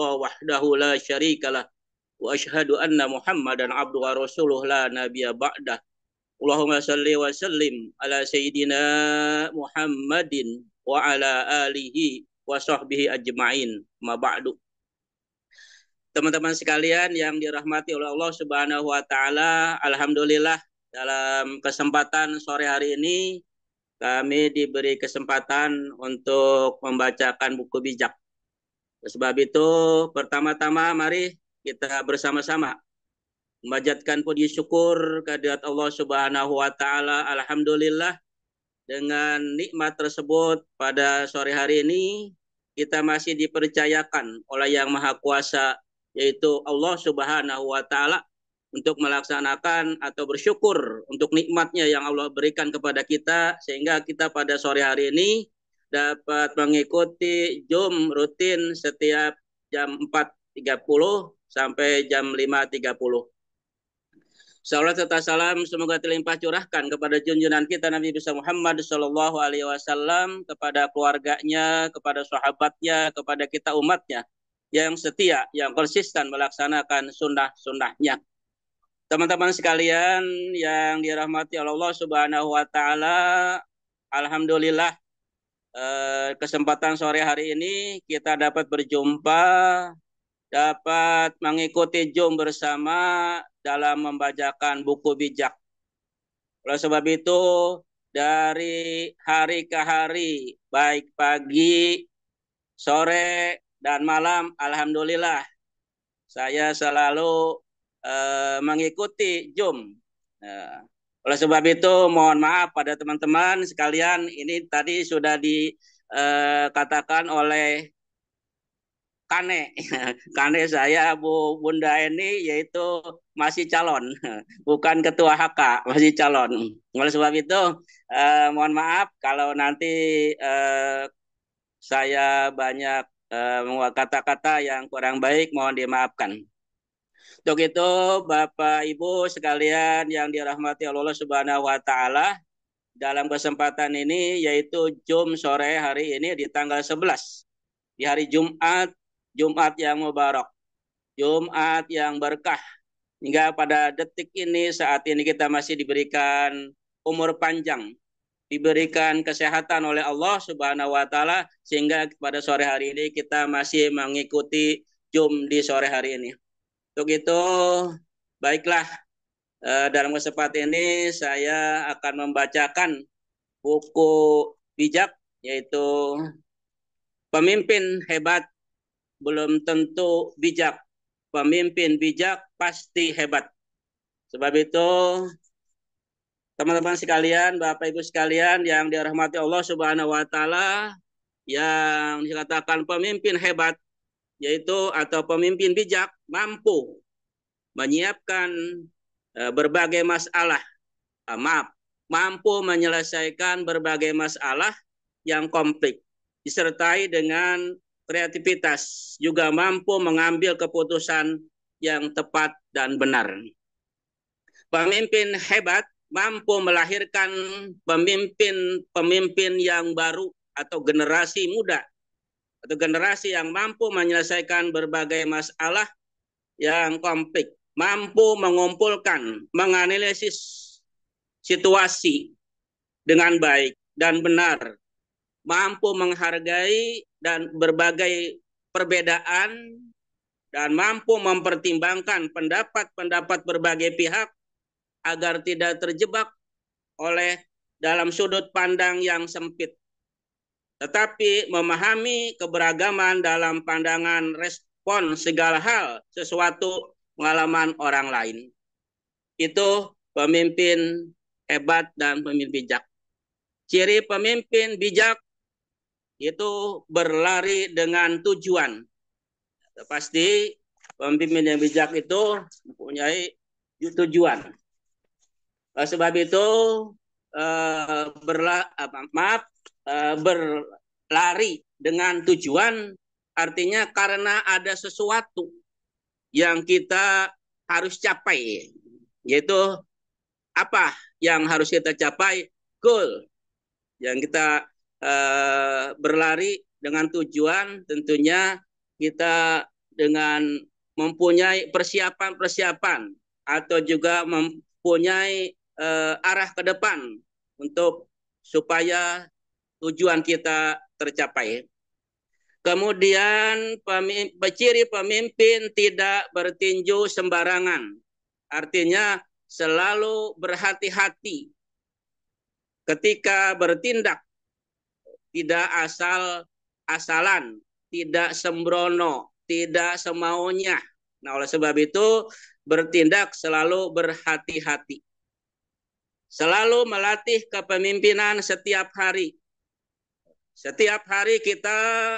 illallah wahdahu la syarikalah wa asyhadu anna Muhammadan abduhu wa rasuluh la nabiyya ba'dah. Allahumma salli wa sallim ala sayyidina Muhammadin wa ala alihi wa sahbihi ajma'in. Ma ba'du. Teman-teman sekalian yang dirahmati oleh Allah Subhanahu wa taala, alhamdulillah dalam kesempatan sore hari ini kami diberi kesempatan untuk membacakan buku bijak. Sebab itu, pertama-tama mari kita bersama-sama memanjatkan puji syukur kehadirat Allah Subhanahu wa taala. Alhamdulillah dengan nikmat tersebut pada sore hari ini kita masih dipercayakan oleh Yang Maha Kuasa, yaitu Allah Subhanahu wa taala, untuk melaksanakan atau bersyukur untuk nikmatnya yang Allah berikan kepada kita, sehingga kita pada sore hari ini dapat mengikuti Zoom rutin setiap jam 4.30 sampai jam 5.30. Salam serta salam semoga terlimpah curahkan kepada junjungan kita Nabi besar Muhammad Shallallahu Alaihi Wasallam, kepada keluarganya, kepada sahabatnya, kepada kita umatnya yang setia, yang konsisten melaksanakan sunnah-sunnahnya. Teman-teman sekalian yang dirahmati oleh Allah Subhanahu Wa Taala, alhamdulillah kesempatan sore hari ini kita dapat berjumpa, dapat mengikuti Zoom bersama dalam membacakan buku bijak. Oleh sebab itu, dari hari ke hari, baik pagi, sore, dan malam, alhamdulillah, saya selalu mengikuti Zoom. Oleh sebab itu, mohon maaf pada teman-teman sekalian, ini tadi sudah dikatakan oleh Kane, Kane saya Bunda ini yaitu masih calon, bukan ketua HK, masih calon. Oleh sebab itu mohon maaf kalau nanti saya banyak kata-kata yang kurang baik, mohon dimaafkan. Untuk itu Bapak Ibu sekalian yang dirahmati Allah Subhanahu wa taala, dalam kesempatan ini yaitu Zoom sore hari ini di tanggal 11 di hari Jumat, Jumat yang mubarak, Jumat yang berkah. Hingga pada detik ini, saat ini kita masih diberikan umur panjang, diberikan kesehatan oleh Allah Subhanahu wa taala, sehingga pada sore hari ini kita masih mengikuti Zoom di sore hari ini. Untuk itu, baiklah, dalam kesempatan ini saya akan membacakan buku bijak, yaitu Pemimpin Hebat Belum Tentu Bijak, Pemimpin Bijak Pasti Hebat. Sebab itu, teman-teman sekalian, Bapak Ibu sekalian yang dirahmati Allah Subhanahu wa taala, yang dikatakan pemimpin hebat, yaitu atau pemimpin bijak, mampu menyiapkan berbagai masalah, mampu menyelesaikan berbagai masalah yang kompleks, disertai dengan kreativitas, juga mampu mengambil keputusan yang tepat dan benar. Pemimpin hebat mampu melahirkan pemimpin yang baru atau generasi muda, atau generasi yang mampu menyelesaikan berbagai masalah yang kompleks, mampu mengumpulkan, menganalisis situasi dengan baik dan benar, mampu menghargai dan berbagai perbedaan, dan mampu mempertimbangkan pendapat-pendapat berbagai pihak agar tidak terjebak oleh dalam sudut pandang yang sempit, tetapi memahami keberagaman dalam pandangan respon segala hal sesuatu pengalaman orang lain. Itu pemimpin hebat dan pemimpin bijak. Ciri pemimpin bijak itu berlari dengan tujuan. Pasti pemimpin yang bijak itu mempunyai tujuan. Sebab itu berlari dengan tujuan artinya karena ada sesuatu yang kita harus capai, yaitu apa yang harus kita capai, goal yang kita berlari dengan tujuan. Tentunya kita dengan mempunyai persiapan-persiapan atau juga mempunyai arah ke depan untuk supaya tujuan kita tercapai. Kemudian ciri pemimpin tidak bertinju sembarangan. Artinya selalu berhati-hati ketika bertindak, tidak asal-asalan, tidak sembrono, tidak semaunya. Nah, oleh sebab itu bertindak selalu berhati-hati. Selalu melatih kepemimpinan setiap hari. Setiap hari kita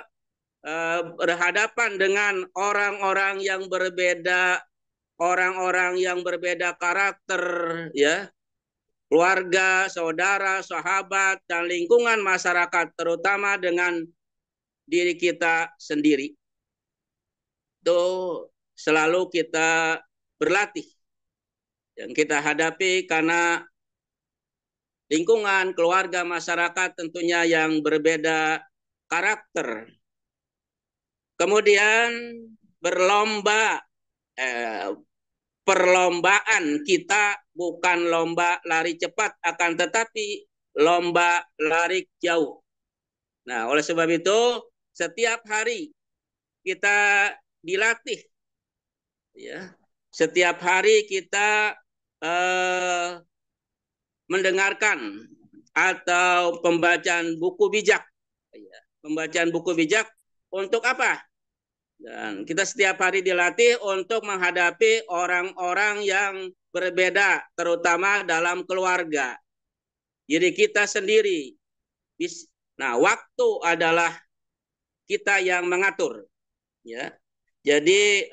berhadapan dengan orang-orang yang berbeda, orang-orang yang berbeda karakter, ya, keluarga, saudara, sahabat, dan lingkungan masyarakat, terutama dengan diri kita sendiri. Itu selalu kita berlatih. Yang kita hadapi karena lingkungan, keluarga, masyarakat tentunya yang berbeda karakter. Kemudian berlomba, perlombaan kita bukan lomba lari cepat, akan tetapi lomba lari jauh. Nah, oleh sebab itu setiap hari kita dilatih, ya. Setiap hari kita mendengarkan atau pembacaan buku bijak. Pembacaan buku bijak untuk apa? Dan kita setiap hari dilatih untuk menghadapi orang-orang yang berbeda, terutama dalam keluarga. Jadi kita sendiri. Nah, waktu adalah kita yang mengatur. Ya, jadi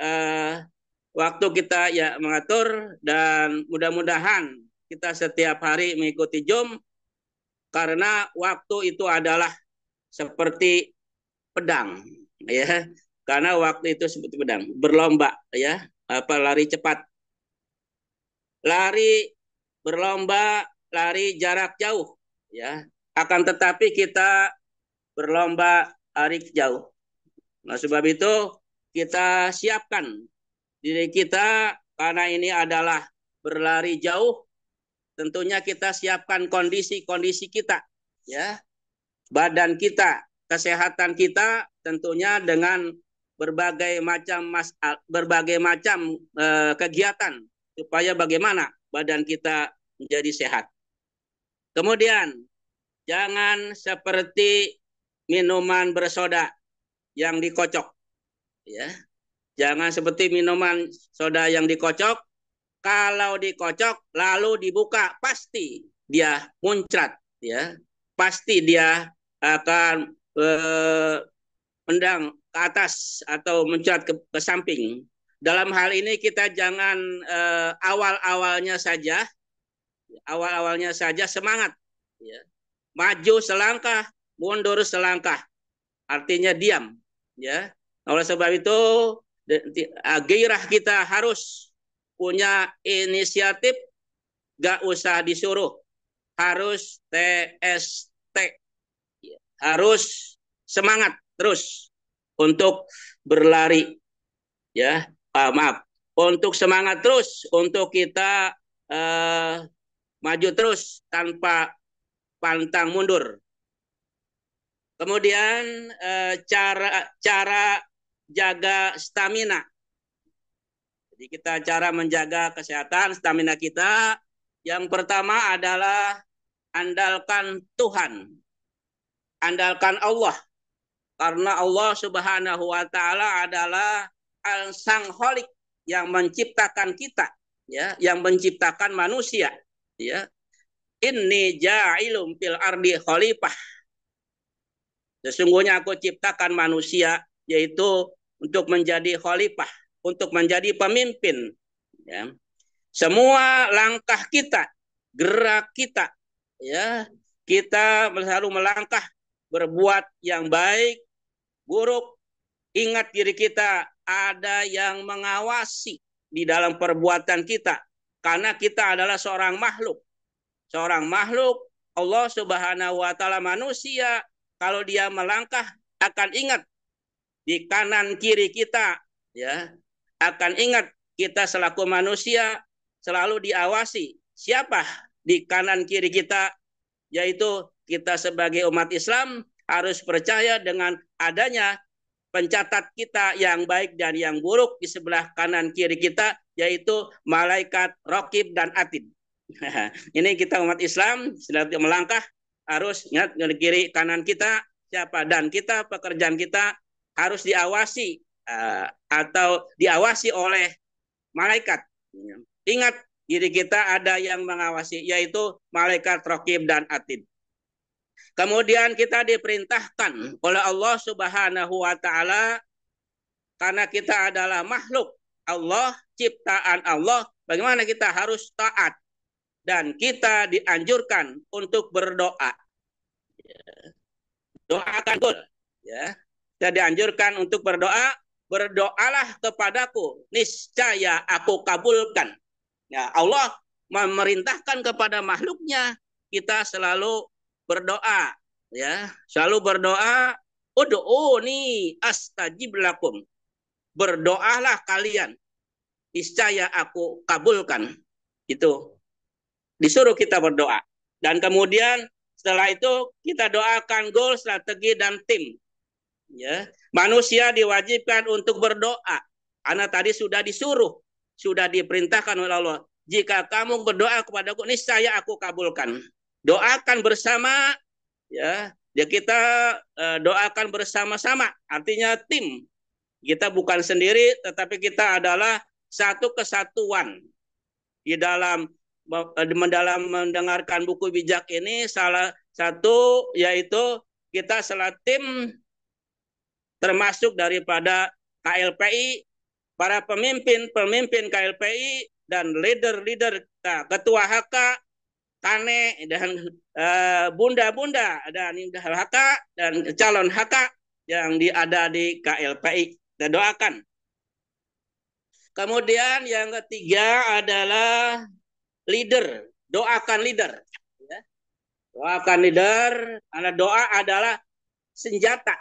waktu kita ya mengatur, dan mudah-mudahan kita setiap hari mengikuti jom, karena waktu itu adalah seperti pedang, ya. Karena waktu itu seperti pedang, berlomba, ya, lari cepat, lari berlomba, lari jarak jauh, ya. Akan tetapi kita berlomba lari jauh. Nah, sebab itu kita siapkan diri kita, karena ini adalah berlari jauh. Tentunya kita siapkan kondisi-kondisi kita, ya, badan kita, kesehatan kita, tentunya dengan berbagai macam kegiatan supaya bagaimana badan kita menjadi sehat. Kemudian jangan seperti minuman bersoda yang dikocok, ya. Jangan seperti minuman soda yang dikocok. Kalau dikocok lalu dibuka, pasti dia muncrat, ya. Pasti dia akan mendang ke atas atau muncrat ke samping. Dalam hal ini kita jangan awal-awalnya saja semangat, ya. Maju selangkah, mundur selangkah. Artinya diam, ya. Oleh sebab itu gairah kita harus punya inisiatif, gak usah disuruh, harus TST, harus semangat terus untuk berlari, ya. Untuk semangat terus, untuk kita maju terus tanpa pantang mundur. Kemudian cara jaga stamina. Jadi kita cara menjaga kesehatan stamina kita, yang pertama adalah andalkan Tuhan. Andalkan Allah. Karena Allah Subhanahu wa taala adalah Sang Khalik yang menciptakan kita, ya, yang menciptakan manusia, ya. Inni ja'ilum fil ardi khalifah. Sesungguhnya aku ciptakan manusia yaitu untuk menjadi khalifah, untuk menjadi pemimpin, ya. Semua langkah kita, gerak kita, ya, kita selalu melangkah berbuat yang baik, buruk, ingat diri kita ada yang mengawasi di dalam perbuatan kita, karena kita adalah seorang makhluk. Seorang makhluk Allah Subhanahu wa taala, manusia kalau dia melangkah akan ingat di kanan kiri kita ya akan ingat kita selaku manusia selalu diawasi siapa di kanan kiri kita, yaitu kita sebagai umat Islam harus percaya dengan adanya pencatat kita yang baik dan yang buruk di sebelah kanan kiri kita, yaitu malaikat Raqib dan Atid. Ini kita umat Islam sedang melangkah harus ingat kiri kanan kita siapa, dan kita pekerjaan kita harus diawasi atau diawasi oleh malaikat. Ingat diri kita ada yang mengawasi, yaitu malaikat Raqib dan Atid. Kemudian kita diperintahkan oleh Allah Subhanahu wa taala, karena kita adalah makhluk Allah, ciptaan Allah, bagaimana kita harus taat, dan kita dianjurkan untuk berdoa. Doakan betul, ya. Kita dianjurkan untuk berdoa, berdoalah kepadaku, niscaya aku kabulkan. Ya, Allah memerintahkan kepada makhluknya kita selalu berdoa, ya, selalu berdoa. Ud'uni astajib lakum. Berdoalah kalian, niscaya aku kabulkan. Itu disuruh kita berdoa. Dan kemudian setelah itu kita doakan goal, strategi, dan tim. Ya, manusia diwajibkan untuk berdoa. Karena tadi sudah disuruh, sudah diperintahkan oleh Allah. Jika kamu berdoa kepadaku, niscaya aku kabulkan. Doakan bersama, ya kita doakan bersama-sama, artinya tim. Kita bukan sendiri, tetapi kita adalah satu kesatuan. Di dalam mendengarkan buku bijak ini, salah satu yaitu kita selatim, termasuk daripada KLPI, para pemimpin KLPI dan leader-leader, ketua HK, Kane, dan bunda-bunda dan HK dan calon HK yang ada di KLPI. Kita doakan. Kemudian yang ketiga adalah leader. Doakan leader. Ya. Doakan leader, karena doa adalah senjata.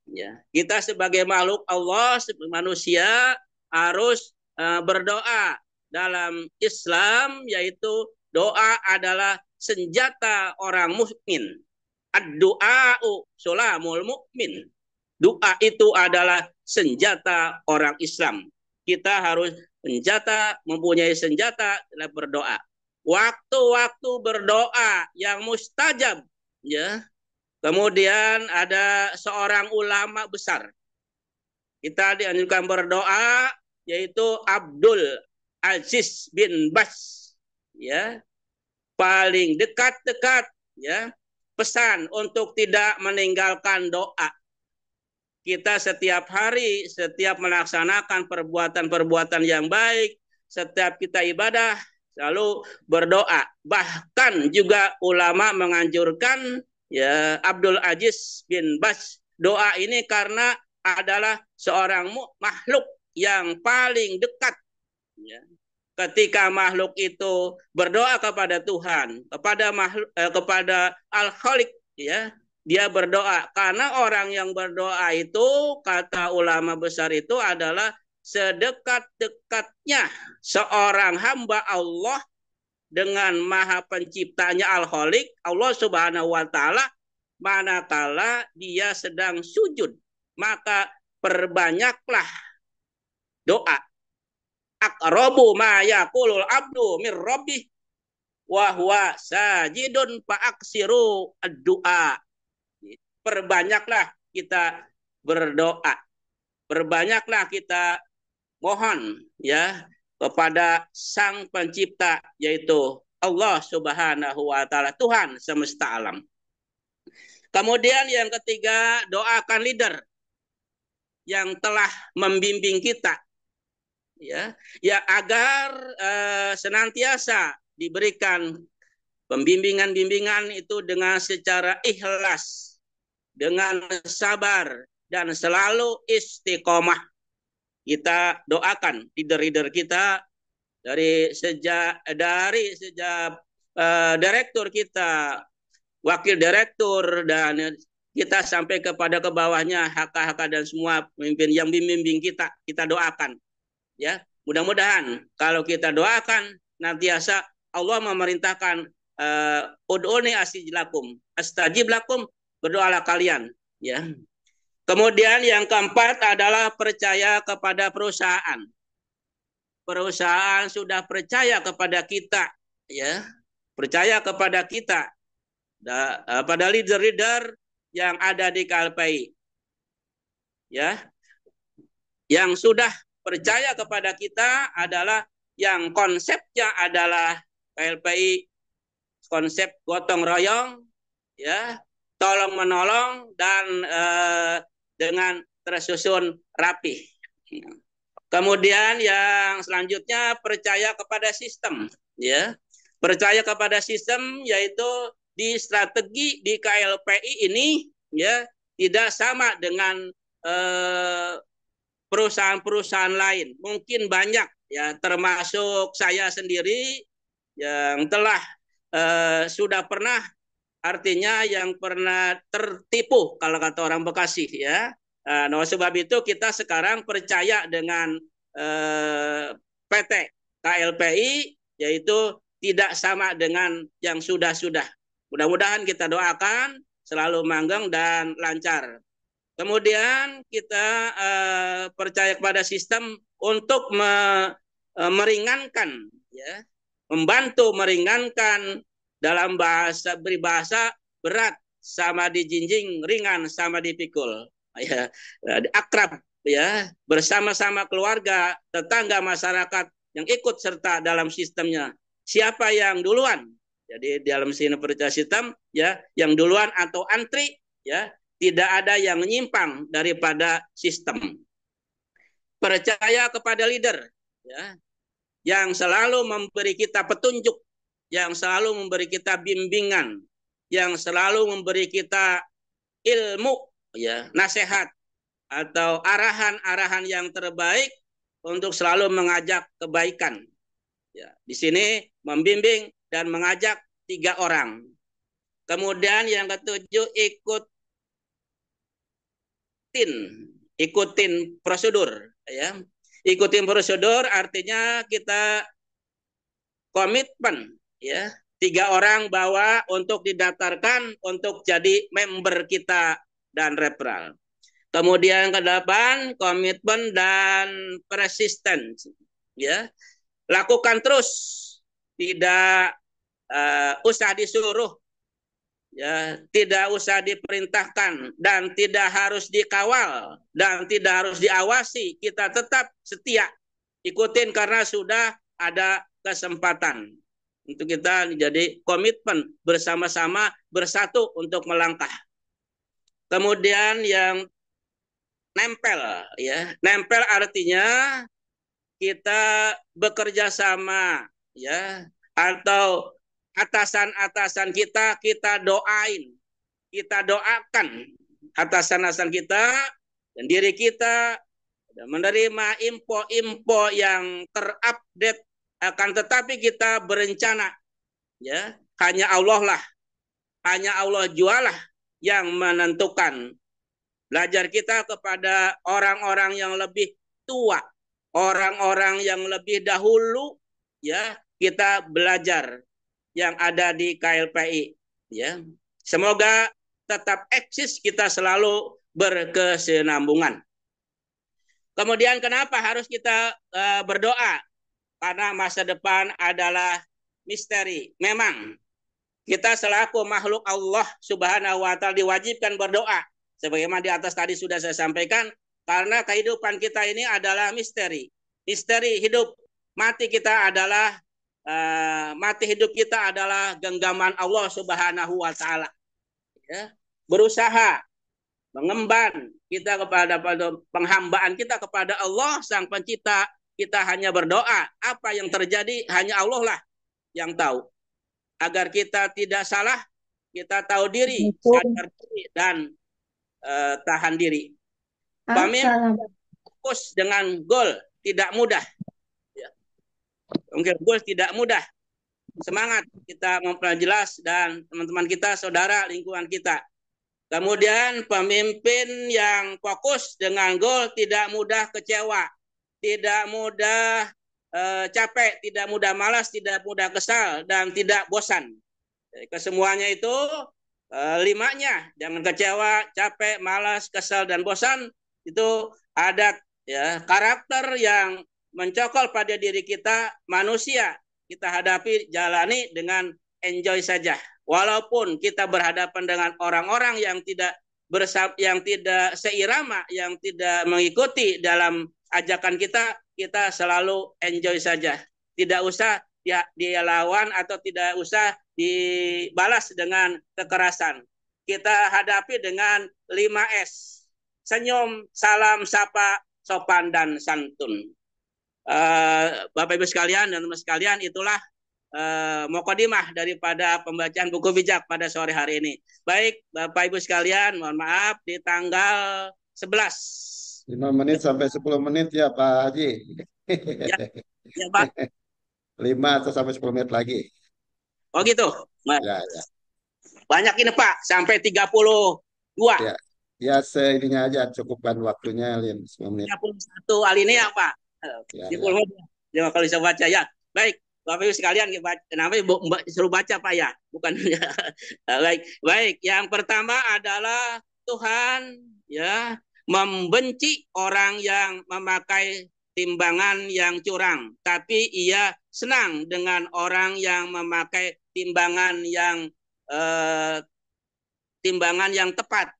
Ya. Kita sebagai makhluk Allah, sebagai manusia harus berdoa. Dalam Islam, yaitu doa adalah senjata orang mukmin. Ad-du'a'u sulamul mukmin. Doa itu adalah senjata orang Islam. Kita harus mempunyai senjata dalam berdoa. Waktu-waktu berdoa yang mustajab, ya. Kemudian ada seorang ulama besar. Kita dianjurkan berdoa, yaitu Abdul Aziz bin Bas, ya, paling dekat, ya, pesan untuk tidak meninggalkan doa. Kita setiap hari, setiap melaksanakan perbuatan-perbuatan yang baik, setiap kita ibadah selalu berdoa. Bahkan juga ulama menganjurkan, ya, Abdul Aziz bin Bas, doa ini karena adalah seorang makhluk yang paling dekat, ya. Ketika makhluk itu berdoa kepada Tuhan, kepada Al-Khaliq, ya, dia berdoa. Karena orang yang berdoa itu, kata ulama besar itu, adalah sedekat-dekatnya seorang hamba Allah dengan Maha Penciptanya Al-Khaliq, Allah Subhanahu wa taala, manakala dia sedang sujud, maka perbanyaklah doa. Aqrabu ma yaqulul abdu mir rabbih wa huwa sajidun fa aksiru ad-du'a. Perbanyaklah kita berdoa. Perbanyaklah kita mohon, ya, kepada Sang Pencipta, yaitu Allah Subhanahu wa taala, Tuhan semesta alam. Kemudian yang ketiga, doakan leader yang telah membimbing kita, ya agar senantiasa diberikan pembimbingan itu dengan secara ikhlas, dengan sabar, dan selalu istiqomah. Kita doakan leader-leader kita dari sejak direktur kita, wakil direktur, dan kita sampai kepada ke bawahnya HK-HK dan semua pemimpin yang bimbing kita doakan. Ya, mudah-mudahan kalau kita doakan nantiasa Allah memerintahkan ud'uni astajib lakum, astajib lakum, berdoalah kalian. Ya. Kemudian yang keempat adalah percaya kepada perusahaan. Perusahaan sudah percaya kepada kita, ya, percaya kepada kita, pada leader-leader yang ada di KLPI, ya, yang sudah percaya kepada kita adalah yang konsepnya adalah KLPI konsep gotong royong, ya, tolong menolong dan dengan tersusun rapi. Kemudian yang selanjutnya percaya kepada sistem, ya, percaya kepada sistem yaitu di strategi di KLPI ini, ya, tidak sama dengan perusahaan-perusahaan lain. Mungkin banyak, ya, termasuk saya sendiri yang telah sudah pernah, artinya yang pernah tertipu kalau kata orang Bekasi, ya. Nah, sebab itu kita sekarang percaya dengan PT KLPI, yaitu tidak sama dengan yang sudah-sudah. Mudah-mudahan kita doakan selalu langgeng dan lancar. Kemudian kita percaya kepada sistem untuk meringankan, ya, membantu meringankan dalam bahasa beribahasa berat sama dijinjing, ringan sama dipikul. Ya, akrab, ya, bersama-sama keluarga, tetangga, masyarakat yang ikut serta dalam sistemnya. Siapa yang duluan? Jadi dalam sini percaya sistem, ya, yang duluan atau antri, ya, tidak ada yang menyimpang daripada sistem. Percaya kepada leader, ya, yang selalu memberi kita petunjuk, yang selalu memberi kita bimbingan, yang selalu memberi kita ilmu, ya, nasihat atau arahan-arahan yang terbaik untuk selalu mengajak kebaikan. Ya, di sini membimbing dan mengajak 3 orang. Kemudian yang ketujuh ikutin prosedur, ya. Ikutin prosedur artinya kita komitmen, ya, 3 orang bahwa untuk didaftarkan untuk jadi member kita dan referral. Kemudian ke-8 komitmen dan persisten, ya, lakukan terus, tidak usah disuruh, ya, tidak usah diperintahkan dan tidak harus dikawal dan tidak harus diawasi, kita tetap setia ikutin karena sudah ada kesempatan untuk kita jadi komitmen bersama-sama bersatu untuk melangkah. Kemudian yang nempel, ya, nempel artinya kita bekerja sama, ya, atau atasan-atasan kita doain, kita doakan atasan-atasan kita dan diri kita menerima info-info yang terupdate, akan tetapi kita berencana, ya, hanya Allah jualah yang menentukan. Belajar kita kepada orang-orang yang lebih tua, orang-orang yang lebih dahulu, ya, kita belajar yang ada di KLPI, ya. Semoga tetap eksis, kita selalu berkesinambungan. Kemudian kenapa harus kita berdoa? Karena masa depan adalah misteri. Memang kita selaku makhluk Allah Subhanahu wa Ta'ala diwajibkan berdoa. Sebagaimana di atas tadi sudah saya sampaikan, karena kehidupan kita ini adalah misteri. Misteri hidup, mati kita adalah mati hidup kita adalah genggaman Allah Subhanahu wa Ta'ala. Ya, berusaha mengemban kita kepada penghambaan kita kepada Allah Sang Pencipta, kita hanya berdoa. Apa yang terjadi hanya Allah lah yang tahu. Agar kita tidak salah, kita tahu diri, sadar diri, dan tahan diri. Pemimpin fokus dengan goal tidak mudah. Ya. Mungkin goal tidak mudah. Semangat kita memperjelas dan teman-teman kita, saudara, lingkungan kita. Kemudian pemimpin yang fokus dengan goal, tidak mudah kecewa, tidak mudah capek, tidak mudah malas, tidak mudah kesal, dan tidak bosan. Kesemuanya itu limanya, jangan kecewa, capek, malas, kesal, dan bosan. Itu ada ya karakter yang mencokol pada diri kita manusia. Kita hadapi, jalani dengan enjoy saja. Walaupun kita berhadapan dengan orang-orang yang tidak yang tidak seirama, yang tidak mengikuti dalam ajakan kita, kita selalu enjoy saja. Tidak usah dia lawan atau tidak usah dibalas dengan kekerasan. Kita hadapi dengan 5S. Senyum, salam, sapa, sopan, dan santun. Bapak Ibu sekalian dan teman sekalian, itulah mukadimah daripada pembacaan buku bijak pada sore hari ini. Baik, Bapak Ibu sekalian, mohon maaf di tanggal 11. 5 menit sampai 10 menit ya Pak Haji. Ya, ya Pak. 5 atau sampai 10 menit lagi. Oh gitu. Ya, ya. Banyak ini Pak, sampai 32. Ya, ya seininya aja cukupkan waktunya 10 menit. 31 alinea Pak. Ya, Di ya. ya, kalau bisa baca ya. Baik, Bapak Ibu sekalian, kenapa suruh baca Pak ya? Bukan ya. Baik, baik. Yang pertama adalah Tuhan ya membenci orang yang memakai timbangan yang curang, tapi ia senang dengan orang yang memakai eh, timbangan yang tepat.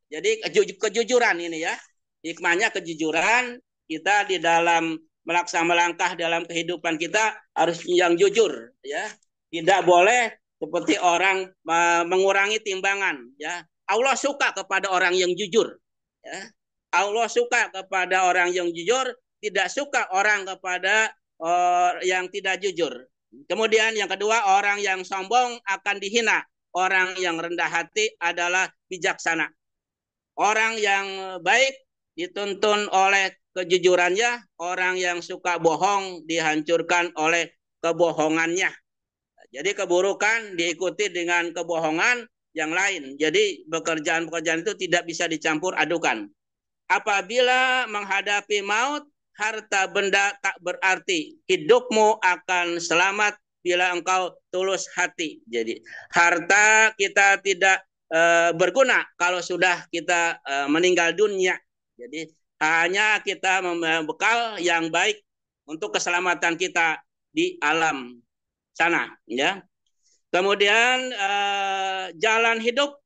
Jadi kejujuran ini ya. Hikmahnya kejujuran, kita di dalam melaksanakan melangkah dalam kehidupan kita harus yang jujur ya. Tidak boleh seperti orang mengurangi timbangan ya. Allah suka kepada orang yang jujur ya. Allah suka kepada orang yang jujur, tidak suka orang kepada yang tidak jujur. Kemudian yang kedua, orang yang sombong akan dihina. Orang yang rendah hati adalah bijaksana. Orang yang baik dituntun oleh kejujurannya, orang yang suka bohong dihancurkan oleh kebohongannya. Jadi keburukan diikuti dengan kebohongan yang lain. Jadi pekerjaan-pekerjaan itu tidak bisa dicampur adukan. Apabila menghadapi maut, harta benda tak berarti. Hidupmu akan selamat bila engkau tulus hati. Jadi harta kita tidak berguna kalau sudah kita meninggal dunia. Jadi hanya kita membekal yang baik untuk keselamatan kita di alam sana. Ya. Kemudian jalan hidup,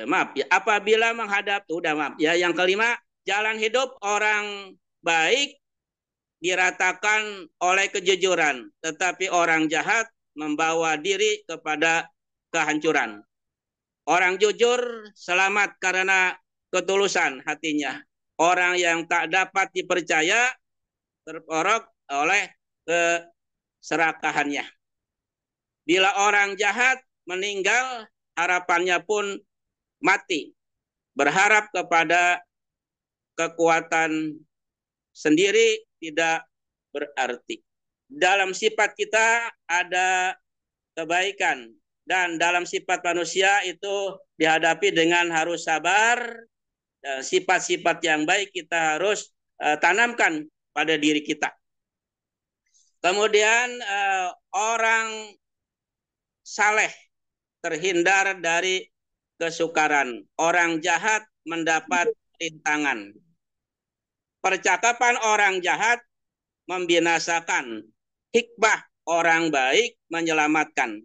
maaf ya, apabila menghadap udah maaf ya, yang kelima, jalan hidup orang baik diratakan oleh kejujuran, tetapi orang jahat membawa diri kepada kehancuran. Orang jujur selamat karena ketulusan hatinya. Orang yang tak dapat dipercaya terporok oleh keserakahannya. Bila orang jahat meninggal, harapannya pun mati. Berharap kepada kekuatan sendiri tidak berarti. Dalam sifat kita ada kebaikan, dan dalam sifat manusia itu dihadapi dengan harus sabar. Sifat-sifat yang baik kita harus tanamkan pada diri kita. Kemudian orang saleh terhindar dari kesukaran. Orang jahat mendapat rintangan. Percakapan orang jahat membinasakan. Hikmah orang baik menyelamatkan.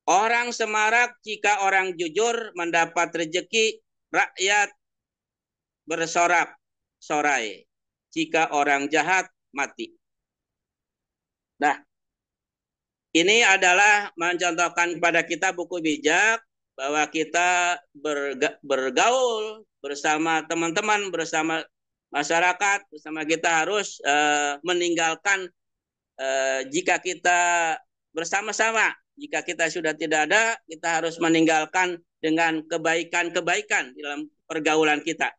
Orang semarak jika orang jujur mendapat rezeki, rakyat bersorak-sorai. Jika orang jahat mati. Nah, ini adalah mencontohkan kepada kita buku bijak bahwa kita bergaul bersama teman-teman, bersama masyarakat, bersama kita harus meninggalkan jika kita bersama-sama. Jika kita sudah tidak ada, kita harus meninggalkan dengan kebaikan-kebaikan dalam pergaulan kita.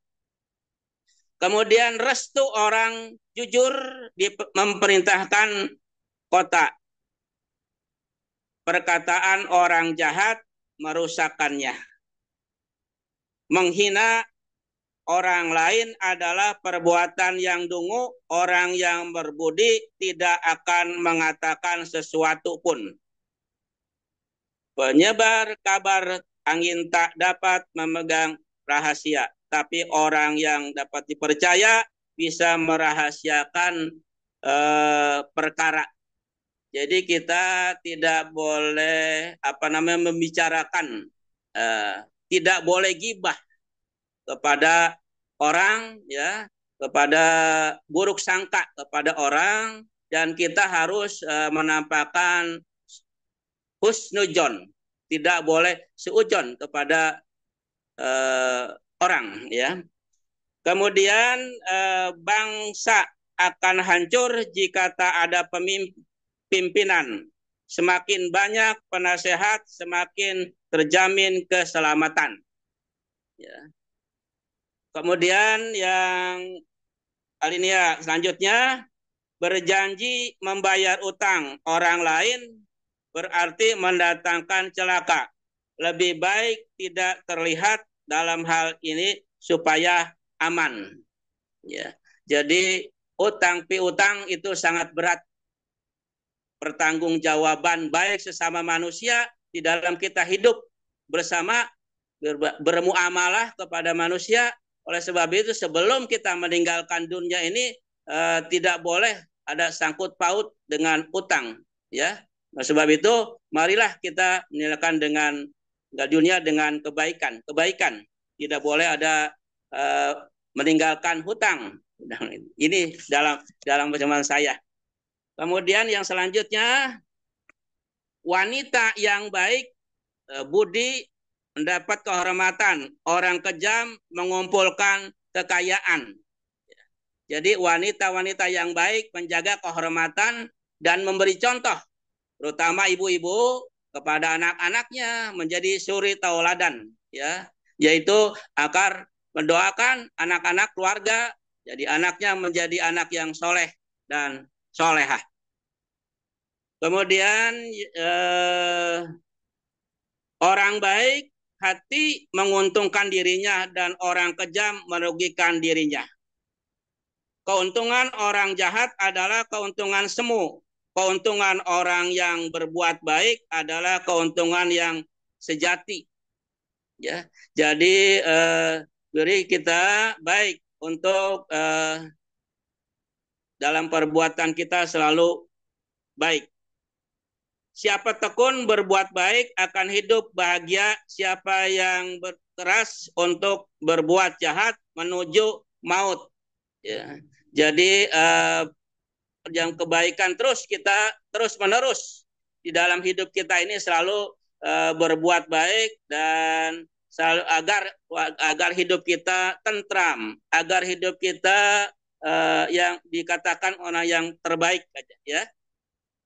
Kemudian restu orang jujur memerintahkan kota. Perkataan orang jahat merusakkannya. Menghina orang lain adalah perbuatan yang dungu. Orang yang berbudi tidak akan mengatakan sesuatu pun. Penyebar kabar angin tak dapat memegang rahasia, tapi orang yang dapat dipercaya bisa merahasiakan perkara. Jadi kita tidak boleh membicarakan, tidak boleh gibah kepada orang, ya, kepada buruk sangka kepada orang, dan kita harus menampakkan husnujon, tidak boleh seujon kepada orang, ya. Kemudian bangsa akan hancur jika tak ada pimpinan. Semakin banyak penasehat, semakin terjamin keselamatan. Ya. Kemudian yang alinea selanjutnya, berjanji membayar utang orang lain berarti mendatangkan celaka. Lebih baik tidak terlihat dalam hal ini supaya aman. Ya. Jadi utang piutang itu sangat berat. Pertanggungjawaban baik sesama manusia di dalam kita hidup bersama, bermuamalah kepada manusia. Oleh sebab itu sebelum kita meninggalkan dunia ini tidak boleh ada sangkut paut dengan utang, ya. Oleh sebab itu marilah kita meninggalkan dengan dunia dengan kebaikan. Tidak boleh ada meninggalkan hutang. Ini dalam pemahaman saya. Kemudian yang selanjutnya, wanita yang baik budi mendapat kehormatan, orang kejam mengumpulkan kekayaan. Jadi wanita-wanita yang baik menjaga kehormatan dan memberi contoh, terutama ibu-ibu kepada anak-anaknya menjadi suri tauladan, ya, yaitu agar mendoakan anak-anak keluarga, jadi anaknya menjadi anak yang soleh dan solehah. Kemudian orang baik hati menguntungkan dirinya dan orang kejam merugikan dirinya. Keuntungan orang jahat adalah keuntungan semu. Keuntungan orang yang berbuat baik adalah keuntungan yang sejati. Ya, jadi beri kita baik untuk dalam perbuatan kita selalu baik. Siapa tekun berbuat baik akan hidup bahagia. Siapa yang berkeras untuk berbuat jahat menuju maut. Ya. Jadi yang kebaikan kita terus menerus di dalam hidup kita ini selalu berbuat baik dan selalu agar hidup kita tentram, agar hidup kita yang dikatakan orang yang terbaik aja, ya.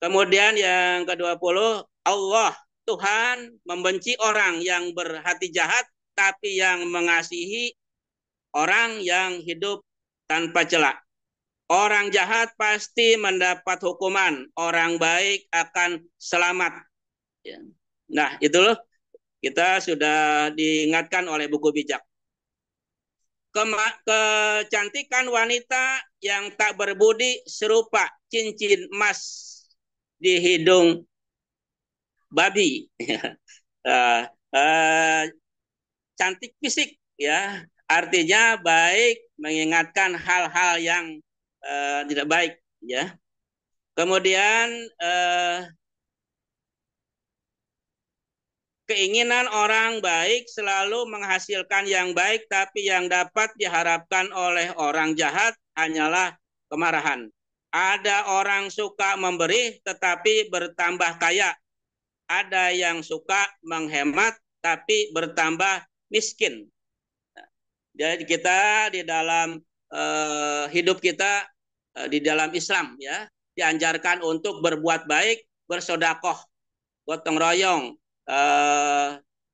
Kemudian yang ke-20, Allah Tuhan membenci orang yang berhati jahat, tapi yang mengasihi orang yang hidup tanpa celah. Orang jahat pasti mendapat hukuman, orang baik akan selamat. Nah, itu loh, kita sudah diingatkan oleh buku bijak. Kecantikan wanita yang tak berbudi serupa cincin emas di hidung babi. Cantik fisik, ya, artinya baik, mengingatkan hal-hal yang tidak baik, ya. Kemudian keinginan orang baik selalu menghasilkan yang baik, tapi yang dapat diharapkan oleh orang jahat hanyalah kemarahan. Ada orang suka memberi tetapi bertambah kaya. Ada yang suka menghemat tapi bertambah miskin. Jadi kita di dalam hidup kita di dalam Islam, ya, dianjarkan untuk berbuat baik, bersedekah, gotong royong,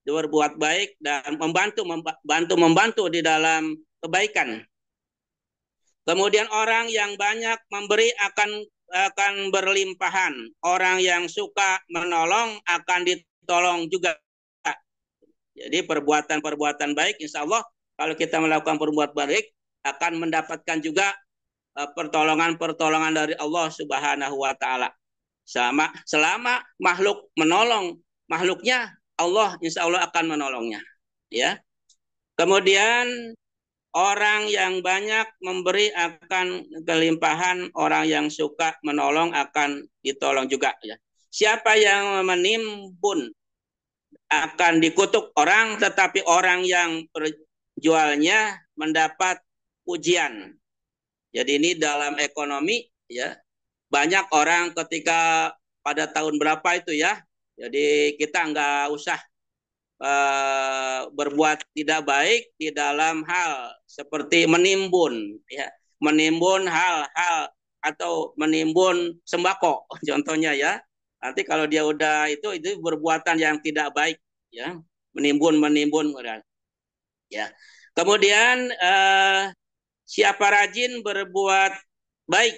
berbuat baik dan membantu di dalam kebaikan. Kemudian orang yang banyak memberi akan berlimpahan. Orang yang suka menolong akan ditolong juga. Jadi perbuatan-perbuatan baik, insya Allah kalau kita melakukan perbuatan baik akan mendapatkan juga pertolongan-pertolongan dari Allah Subhanahu wa taala. Selama makhluk menolong makhluknya, Allah insya Allah akan menolongnya. Ya. Kemudian orang yang banyak memberi akan kelimpahan, orang yang suka menolong akan ditolong juga. Ya. Siapa yang menimbun akan dikutuk orang, tetapi orang yang jualnya mendapat pujian. Jadi ini dalam ekonomi ya, banyak orang ketika pada tahun berapa itu ya, jadi kita nggak usah berbuat tidak baik di dalam hal seperti menimbun ya, menimbun hal-hal atau menimbun sembako contohnya ya. Nanti kalau dia udah itu perbuatan yang tidak baik ya, menimbun ya. Kemudian siapa rajin berbuat baik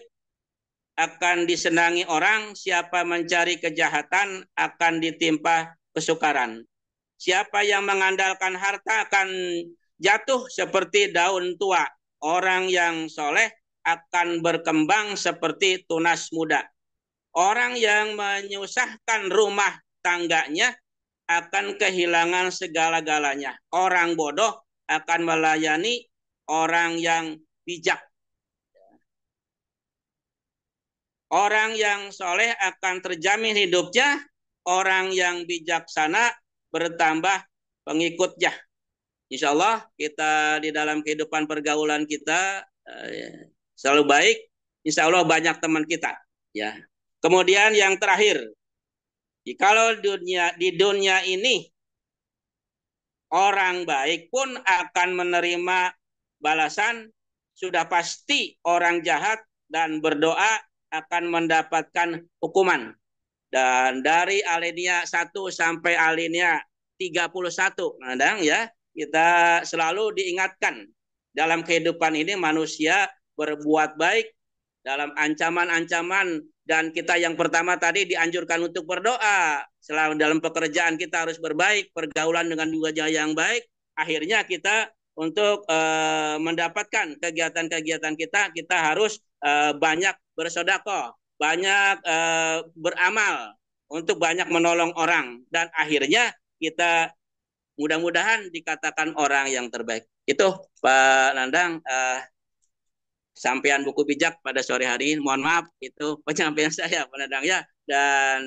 akan disenangi orang, siapa mencari kejahatan akan ditimpa kesukaran. Siapa yang mengandalkan harta akan jatuh seperti daun tua. Orang yang soleh akan berkembang seperti tunas muda. Orang yang menyusahkan rumah tangganya akan kehilangan segala-galanya. Orang bodoh akan melayani orang yang bijak. Orang yang soleh akan terjamin hidupnya, orang yang bijaksana bertambah pengikutnya. Insya Allah kita di dalam kehidupan pergaulan kita selalu baik. Insya Allah banyak teman kita. Ya. Kemudian yang terakhir, kalau di dunia ini orang baik pun akan menerima balasan, sudah pasti orang jahat dan berdoa akan mendapatkan hukuman. Dan dari alinea 1 sampai alinea 31, kadang ya, kita selalu diingatkan dalam kehidupan ini manusia berbuat baik dalam ancaman-ancaman, dan kita yang pertama tadi dianjurkan untuk berdoa. Selalu dalam pekerjaan kita harus berbaik, pergaulan dengan juga yang baik. Akhirnya kita untuk mendapatkan kegiatan-kegiatan kita harus banyak bersedekah, banyak beramal untuk banyak menolong orang, dan akhirnya kita mudah-mudahan dikatakan orang yang terbaik. Itu Pak Nandang, sampaian buku bijak pada sore hari ini. Mohon maaf, itu penyampaian saya Pak Nandang ya, dan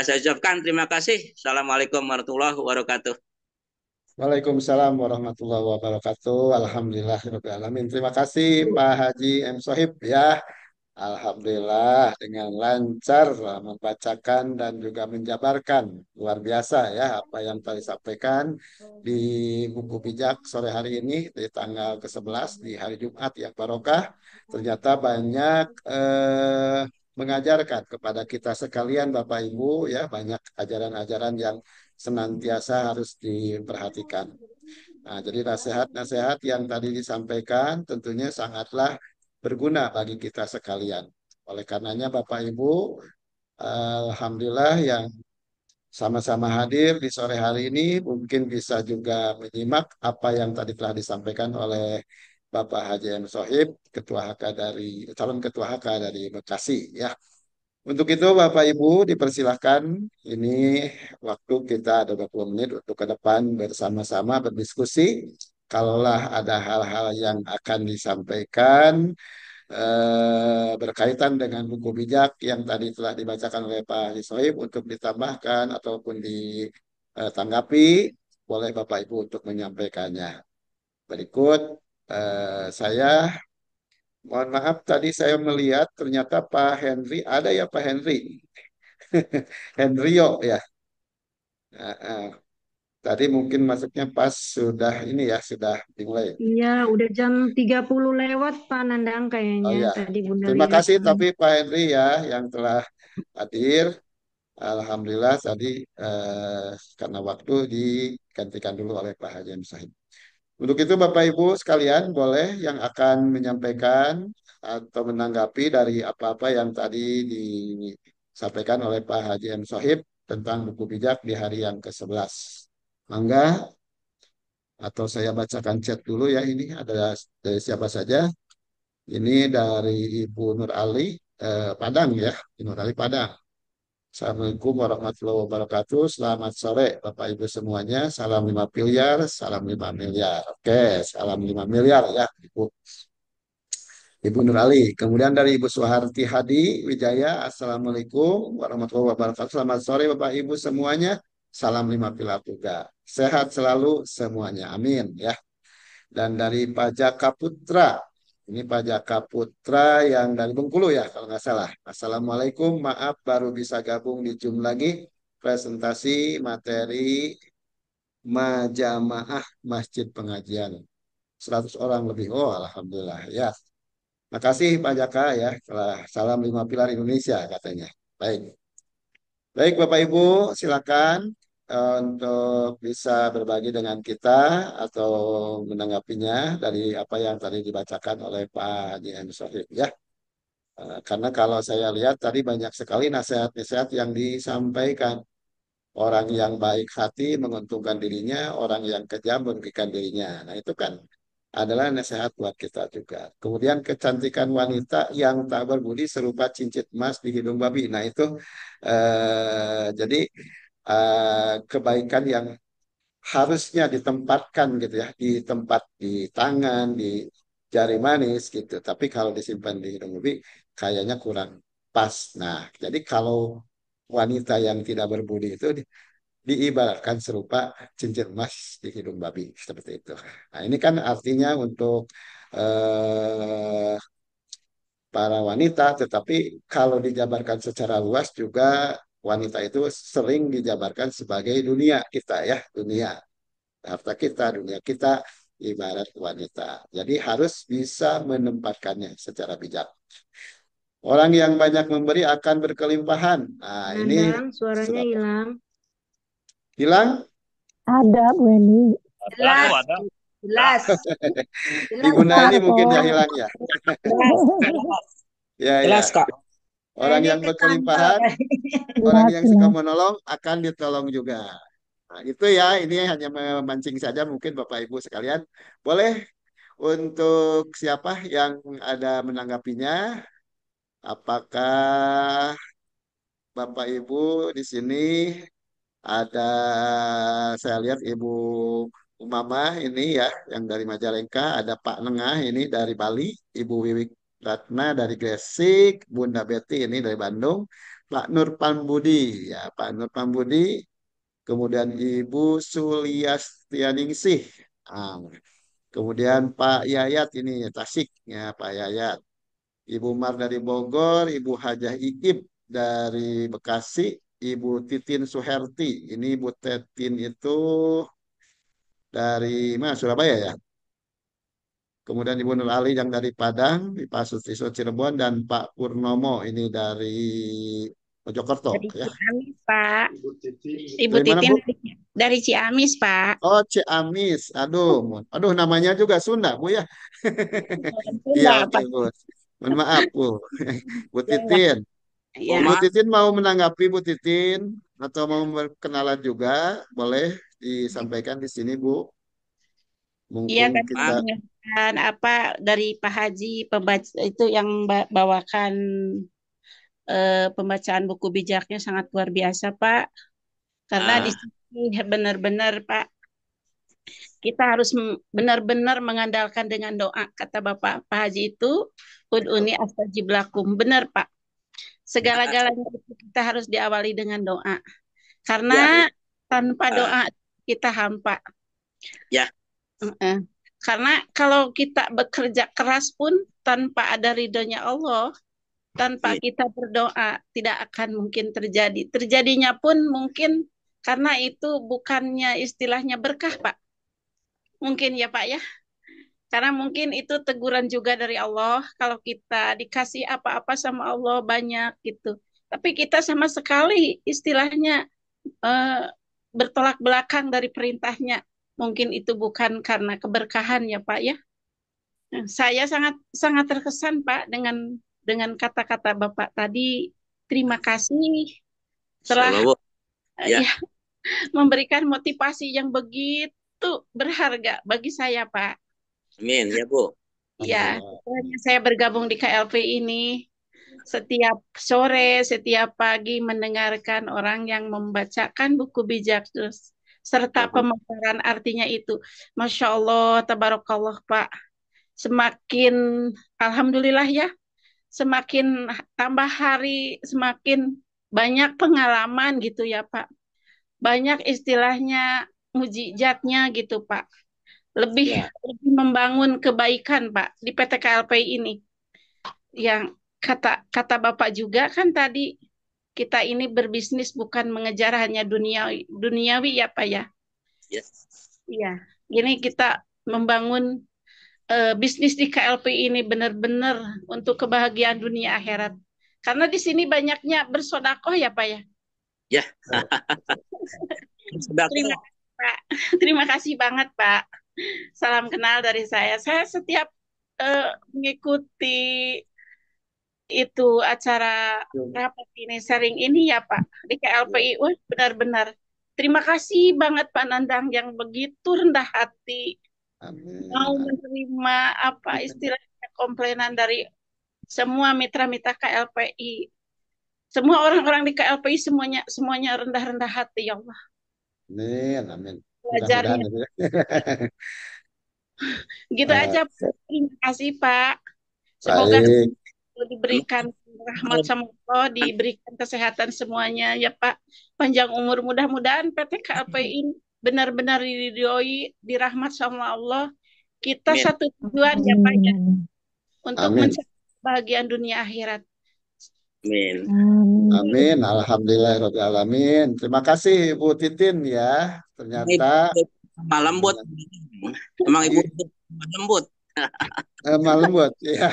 saya ucapkan terima kasih. Assalamualaikum warahmatullahi wabarakatuh. Waalaikumsalam warahmatullahi wabarakatuh. Alhamdulillahirabbil alamin. Terima kasih Pak Haji M. Sohib ya. Alhamdulillah dengan lancar membacakan dan juga menjabarkan, luar biasa ya apa yang tadi sampaikan di buku bijak sore hari ini di tanggal ke-11 di hari Jumat yang barokah. Ternyata banyak mengajarkan kepada kita sekalian Bapak Ibu ya, banyak ajaran-ajaran yang senantiasa harus diperhatikan. Nah, jadi nasihat-nasihat yang tadi disampaikan tentunya sangatlah berguna bagi kita sekalian. Oleh karenanya Bapak Ibu, Alhamdulillah yang sama-sama hadir di sore hari ini mungkin bisa juga menyimak apa yang tadi telah disampaikan oleh Bapak Haji M. Sohib, calon Ketua HK dari Bekasi ya. Untuk itu Bapak Ibu dipersilahkan, ini waktu kita ada 20 menit untuk ke depan bersama-sama berdiskusi. Kalaulah ada hal-hal yang akan disampaikan berkaitan dengan buku bijak yang tadi telah dibacakan oleh Pak Haji Sohib untuk ditambahkan ataupun ditanggapi, boleh Bapak Ibu untuk menyampaikannya. Berikut saya mohon maaf tadi saya melihat ternyata Pak Henry ada ya Pak Henry. Henryo ya. Nah, tadi mungkin masuknya pas sudah ini ya sudah dimulai. Iya, udah jam 30 lewat Pak Nandang Oh kayaknya ya, tadi Bunda terima lihat. kasih tapi Pak Henry ya yang telah hadir. Alhamdulillah tadi karena waktu digantikan dulu oleh Pak Haji Sahib. Untuk itu Bapak Ibu sekalian boleh yang akan menyampaikan atau menanggapi dari apa-apa yang tadi disampaikan oleh Pak Haji M. Sohib tentang buku bijak di hari yang ke-11. Mangga Atau saya bacakan chat dulu ya, ini ada dari siapa saja. Ini dari Ibu Nur Ali Padang ya, Ibu Nur Ali Padang. Assalamualaikum warahmatullahi wabarakatuh. Selamat sore Bapak Ibu semuanya. Salam 5 miliar, salam 5 miliar. Oke, salam 5 miliar ya Ibu. Ibu Nur Ali. Kemudian dari Ibu Suharti Hadi Wijaya. Assalamualaikum warahmatullahi wabarakatuh. Selamat sore Bapak Ibu semuanya. Salam 5 pilar juga. Sehat selalu semuanya. Amin ya. Dan dari Pak Jaka Putra. Ini Pak Jaka Putra yang dari Bengkulu ya kalau nggak salah. Assalamualaikum, maaf baru bisa gabung di Zoom lagi. Presentasi materi Majamaah Masjid Pengajian. 100 orang lebih. Oh, Alhamdulillah ya. Makasih Pak Jaka ya. Salam 5 pilar Indonesia katanya. Baik. Baik Bapak Ibu, silakan untuk bisa berbagi dengan kita atau menanggapinya dari apa yang tadi dibacakan oleh Pak Haji M. Sohib ya. Karena kalau saya lihat tadi banyak sekali nasihat-nasihat yang disampaikan. Orang yang baik hati menguntungkan dirinya, orang yang kejam merugikan dirinya. Nah itu kan adalah nasihat buat kita juga. Kemudian kecantikan wanita yang tak berbudi serupa cincin emas di hidung babi. Nah itu jadi kebaikan yang harusnya ditempatkan gitu ya, di tempat di tangan, di jari manis gitu. Tapi kalau disimpan di hidung babi, kayaknya kurang pas. Nah, jadi kalau wanita yang tidak berbudi itu diibaratkan serupa cincin emas di hidung babi seperti itu. Nah, ini kan artinya untuk eh, para wanita, tetapi kalau dijabarkan secara luas juga wanita itu sering dijabarkan sebagai dunia kita ya, dunia harta kita, dunia kita ibarat wanita. Jadi harus bisa menempatkannya secara bijak. Orang yang banyak memberi akan berkelimpahan. Nah, ini Nandang, suaranya surat hilang. hilang. Ada, Bu Eni. Jelas, Ada. jelas, jelas Ibu Kak. Naini mungkin ya Kok. hilang ya. Jelas, jelas, Ya, jelas ya. Kak. Orang Kayaknya yang ketangkal. berkelimpahan, orang Jelas, yang suka jelas. menolong akan ditolong juga. Nah, itu ya, ini hanya memancing saja mungkin Bapak Ibu sekalian. Boleh untuk siapa yang ada menanggapinya? Apakah Bapak Ibu di sini ada, saya lihat Ibu Umama ini ya, yang dari Majalengka, ada Pak Nengah ini dari Bali, Ibu Wiwik Ratna dari Gresik, Bunda Betty ini dari Bandung, Pak Nur Pambudi, ya Pak Nur Pambudi, kemudian Ibu Suliastianingsih, ah, kemudian Pak Yayat ini Tasik, ya Pak Yayat, Ibu Mar dari Bogor, Ibu Hajah Iib dari Bekasi, Ibu Titin Suherti. Ini Ibu Titin itu dari mana? Surabaya ya. Kemudian Ibu Nur Ali yang dari Padang, Pak Sustiso Cirebon, dan Pak Purnomo ini dari Mojokerto Dari ya. Ciamis, Pak. Ibu Dari mana Titin Bu? dari Ciamis, Pak. Oh, Ciamis. Aduh, aduh namanya juga Sunda Bu ya. Iya, Sunda, oke Pak. Bu. Mohon maaf Bu. Bu Ya, ya. Titin. Ya. Bu Oma, Titin mau menanggapi Bu Titin atau mau berkenalan juga boleh disampaikan di sini Bu. Iya, Mumpung kami kita mendengarkan apa dari Pak Haji pembaca itu yang bawakan pembacaan buku bijaknya sangat luar biasa, Pak. Karena di ah, sini benar-benar, Pak, kita harus benar-benar mengandalkan dengan doa. Kata Bapak Pak Haji itu, ud'uni astajib lakum. Benar, Pak. Segala-galanya itu kita harus diawali dengan doa. ya, Karena tanpa ah, doa kita hampa. ya, Heeh. Karena kalau kita bekerja keras pun tanpa ada ridhonya Allah, tanpa iya, kita berdoa, tidak akan mungkin terjadi. Terjadinya pun mungkin karena itu bukannya istilahnya berkah, Pak. Mungkin ya, Pak ya. Karena mungkin itu teguran juga dari Allah kalau kita dikasih apa-apa sama Allah banyak gitu. Tapi kita sama sekali istilahnya eh, bertolak belakang dari perintahnya. Mungkin itu bukan karena keberkahan ya Pak ya. Nah, saya sangat sangat terkesan Pak dengan kata-kata Bapak tadi. Terima kasih telah Shalom. Ya, ya memberikan motivasi yang begitu itu berharga bagi saya, Pak. Amin ya Bu. Ya, Alhamdulillah. setelahnya saya bergabung di KLP ini, setiap sore, setiap pagi mendengarkan orang yang membacakan buku bijak terus, serta pemaparan artinya itu. Masya Allah, tabarakallah, Pak. Semakin, alhamdulillah ya, semakin tambah hari, semakin banyak pengalaman gitu ya, Pak. Banyak istilahnya mujizatnya gitu, Pak. Lebih Ya, lebih membangun kebaikan, Pak, di PT KLP ini. Yang kata kata Bapak juga kan tadi, kita ini berbisnis bukan mengejar hanya duniawi, duniawi ya, Pak ya. ya. Iya. Gini kita membangun bisnis di KLP ini benar-benar untuk kebahagiaan dunia akhirat. Karena di sini banyaknya bersodakoh ya, Pak ya. Ya, sudah Terima kok. kasih, Pak. Terima kasih banget, Pak. Salam kenal dari saya. Saya setiap mengikuti itu acara rapat ini, sharing ini ya, Pak, di KLPI. Wah, benar-benar. Terima kasih banget Pak Nandang yang begitu rendah hati, mau Amin. menerima apa istilahnya komplainan dari semua mitra-mitra KLPI. Semua orang-orang di KLPI semuanya semuanya rendah-rendah hati ya Allah. Amin. Amin. Mudah-mudahan Belajarnya itu ya. gitu Eh, aja. Terima kasih Pak. Semoga baik. diberikan rahmat sama Allah, diberikan kesehatan semuanya ya Pak. Panjang umur, mudah-mudahan PT KLPI benar-benar diridhoi, dirahmat sama Allah. Kita Amin. satu tujuan ya Pak ya, Amin. untuk Amin. mencapai kebahagiaan dunia akhirat. Amin. Amin. Amin. Alhamdulillahirrahmanirrahim. Terima kasih Ibu Titin ya. Ternyata Lemah lembut. Emang Ibu lemah lembut. lemah lembut. Ya,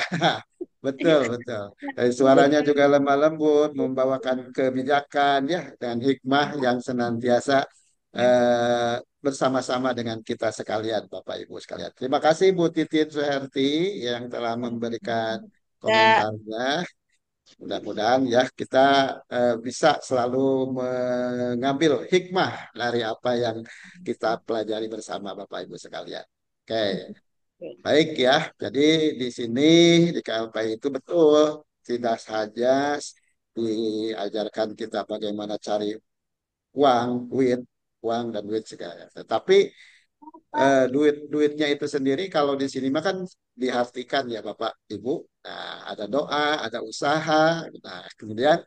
betul, betul. Dari suaranya juga lemah lembut, membawakan kebijakan ya, dengan hikmah yang senantiasa eh, bersama-sama dengan kita sekalian, Bapak Ibu sekalian. Terima kasih Bu Titin Suherti yang telah memberikan Ya, komentarnya. Mudah-mudahan ya kita bisa selalu mengambil hikmah dari apa yang kita pelajari bersama Bapak Ibu sekalian. Oke, baik ya. Jadi di sini di KLP itu betul tidak saja diajarkan kita bagaimana cari uang, uang dan duit segala. Tetapi duitnya itu sendiri kalau di sini mah kan diartikan ya Bapak Ibu. Nah, ada doa, ada usaha, nah kemudian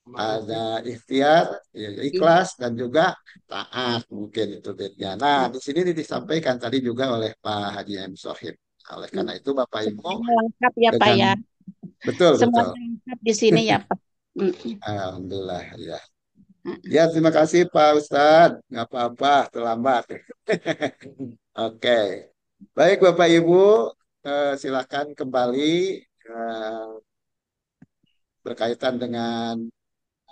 ada ikhtiar, ya, ikhlas dan juga taat mungkin itu duitnya. Nah, di sini disampaikan tadi juga oleh Pak Haji M. Sohib. Oleh karena itu Bapak Ibu semuanya lengkap ya Pak dengan ya. betul betul. Semuanya lengkap di sini ya Pak. Alhamdulillah ya. Ya terima kasih Pak Ustadz. Nggak apa-apa terlambat. Oke. Baik Bapak Ibu, silakan kembali eh, berkaitan dengan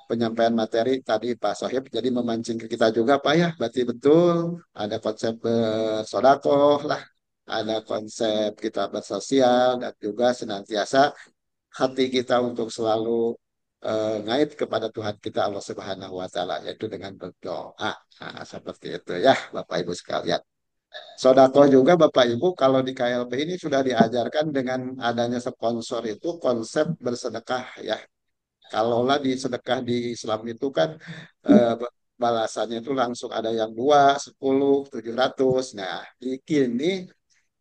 penyampaian materi tadi Pak Sohib. Jadi memancing ke kita juga Pak ya, berarti betul ada konsep bersodakoh lah, ada konsep kita bersosial dan juga senantiasa hati kita untuk selalu ngait kepada Tuhan kita Allah Subhanahu wa taala yaitu dengan berdoa. Nah, seperti itu ya Bapak Ibu sekalian. Sodakoh juga Bapak Ibu kalau di KLP ini sudah diajarkan dengan adanya sponsor itu konsep bersedekah ya. Kalaulah di sedekah di Islam itu kan balasannya itu langsung ada yang 2, 10, 700. Nah,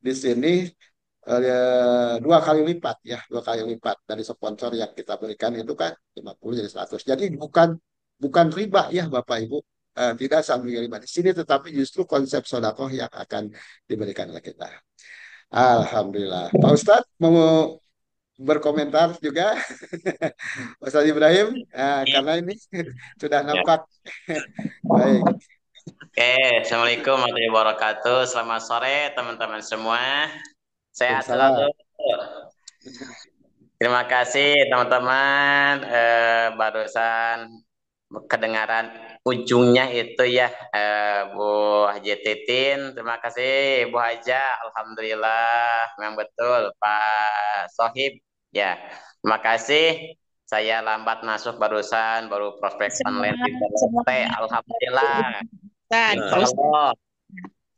di sini 2 kali lipat ya, 2 kali lipat dari sponsor yang kita berikan itu kan 50 jadi 100. Jadi bukan bukan riba ya Bapak Ibu. Tidak sambil riba di sini tetapi justru konsep sodakoh yang akan diberikan oleh kita. Alhamdulillah. Pak Ustadz mau berkomentar juga. Ustaz Ibrahim, karena ini sudah Ya. nampak. Baik, Oke, Assalamualaikum warahmatullahi wabarakatuh. Selamat sore teman-teman semua. Sehat selalu. salam. Terima kasih teman-teman. Barusan kedengaran ujungnya itu ya, Bu Haji Titin. Terima kasih Bu Haja. Alhamdulillah, memang betul Pak Sohib. Ya, terima kasih. Saya lambat masuk barusan, baru prospek online Semua juga semua selesai. Alhamdulillah. Ustaz, Insya Pak Ustaz. Allah.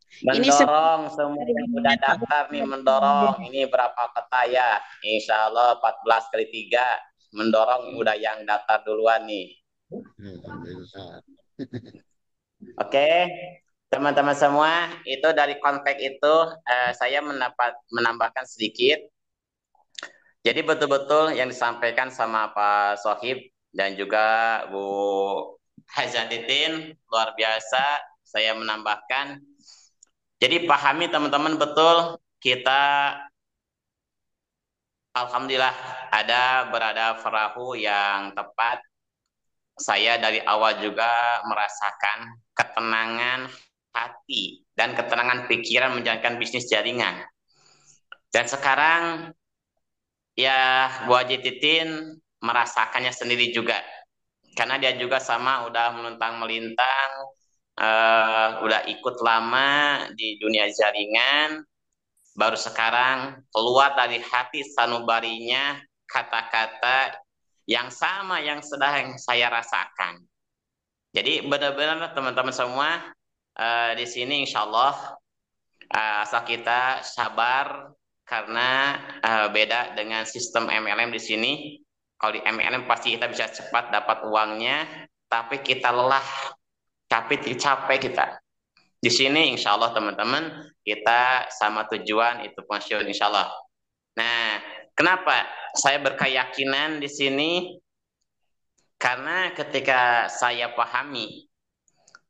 Ini sebenarnya Mendorong semua dari yang udah daftar nih, mendorong. Ini berapa kata ya? Insya Allah 14 kali 3. Mendorong udah yang daftar duluan nih. Alhamdulillah. Oke, teman-teman semua, itu dari konteks itu saya menambahkan sedikit. Jadi betul-betul yang disampaikan sama Pak Sohib dan juga Bu Hazatitin luar biasa. Saya menambahkan. Jadi pahami teman-teman betul, kita alhamdulillah berada perahu yang tepat. Saya dari awal juga merasakan ketenangan hati dan ketenangan pikiran menjalankan bisnis jaringan. Dan sekarang ya Bu Haji Titin merasakannya sendiri juga. Karena dia juga sama udah melintang-melintang, udah ikut lama di dunia jaringan, baru sekarang keluar dari hati sanubarinya kata-kata yang sama yang sedang saya rasakan. Jadi benar-benar teman-teman semua di sini insya Allah asal kita sabar karena beda dengan sistem MLM di sini. Kalau di MLM pasti kita bisa cepat dapat uangnya, tapi kita lelah, capek kita. Di sini insya Allah teman-teman kita sama tujuan itu pensiun insya Allah. Nah, kenapa saya berkeyakinan di sini? Karena ketika saya pahami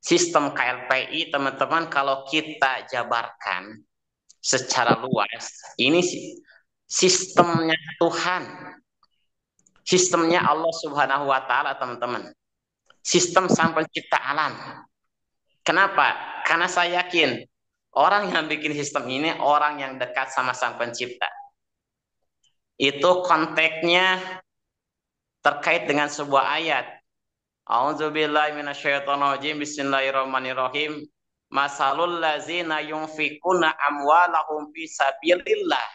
sistem KLPI teman-teman, kalau kita jabarkan secara luas, ini sistemnya Tuhan, sistemnya Allah Subhanahu wa Ta'ala teman-teman, sistem sang pencipta alam. Kenapa? Karena saya yakin orang yang bikin sistem ini orang yang dekat sama sang pencipta. Itu konteksnya terkait dengan sebuah ayat. A'udzubillahi minasyaitonirrajim. Bismillahirrahmanirrahim. Masalul ladzina yunfikuna amwalahum fi sabilillah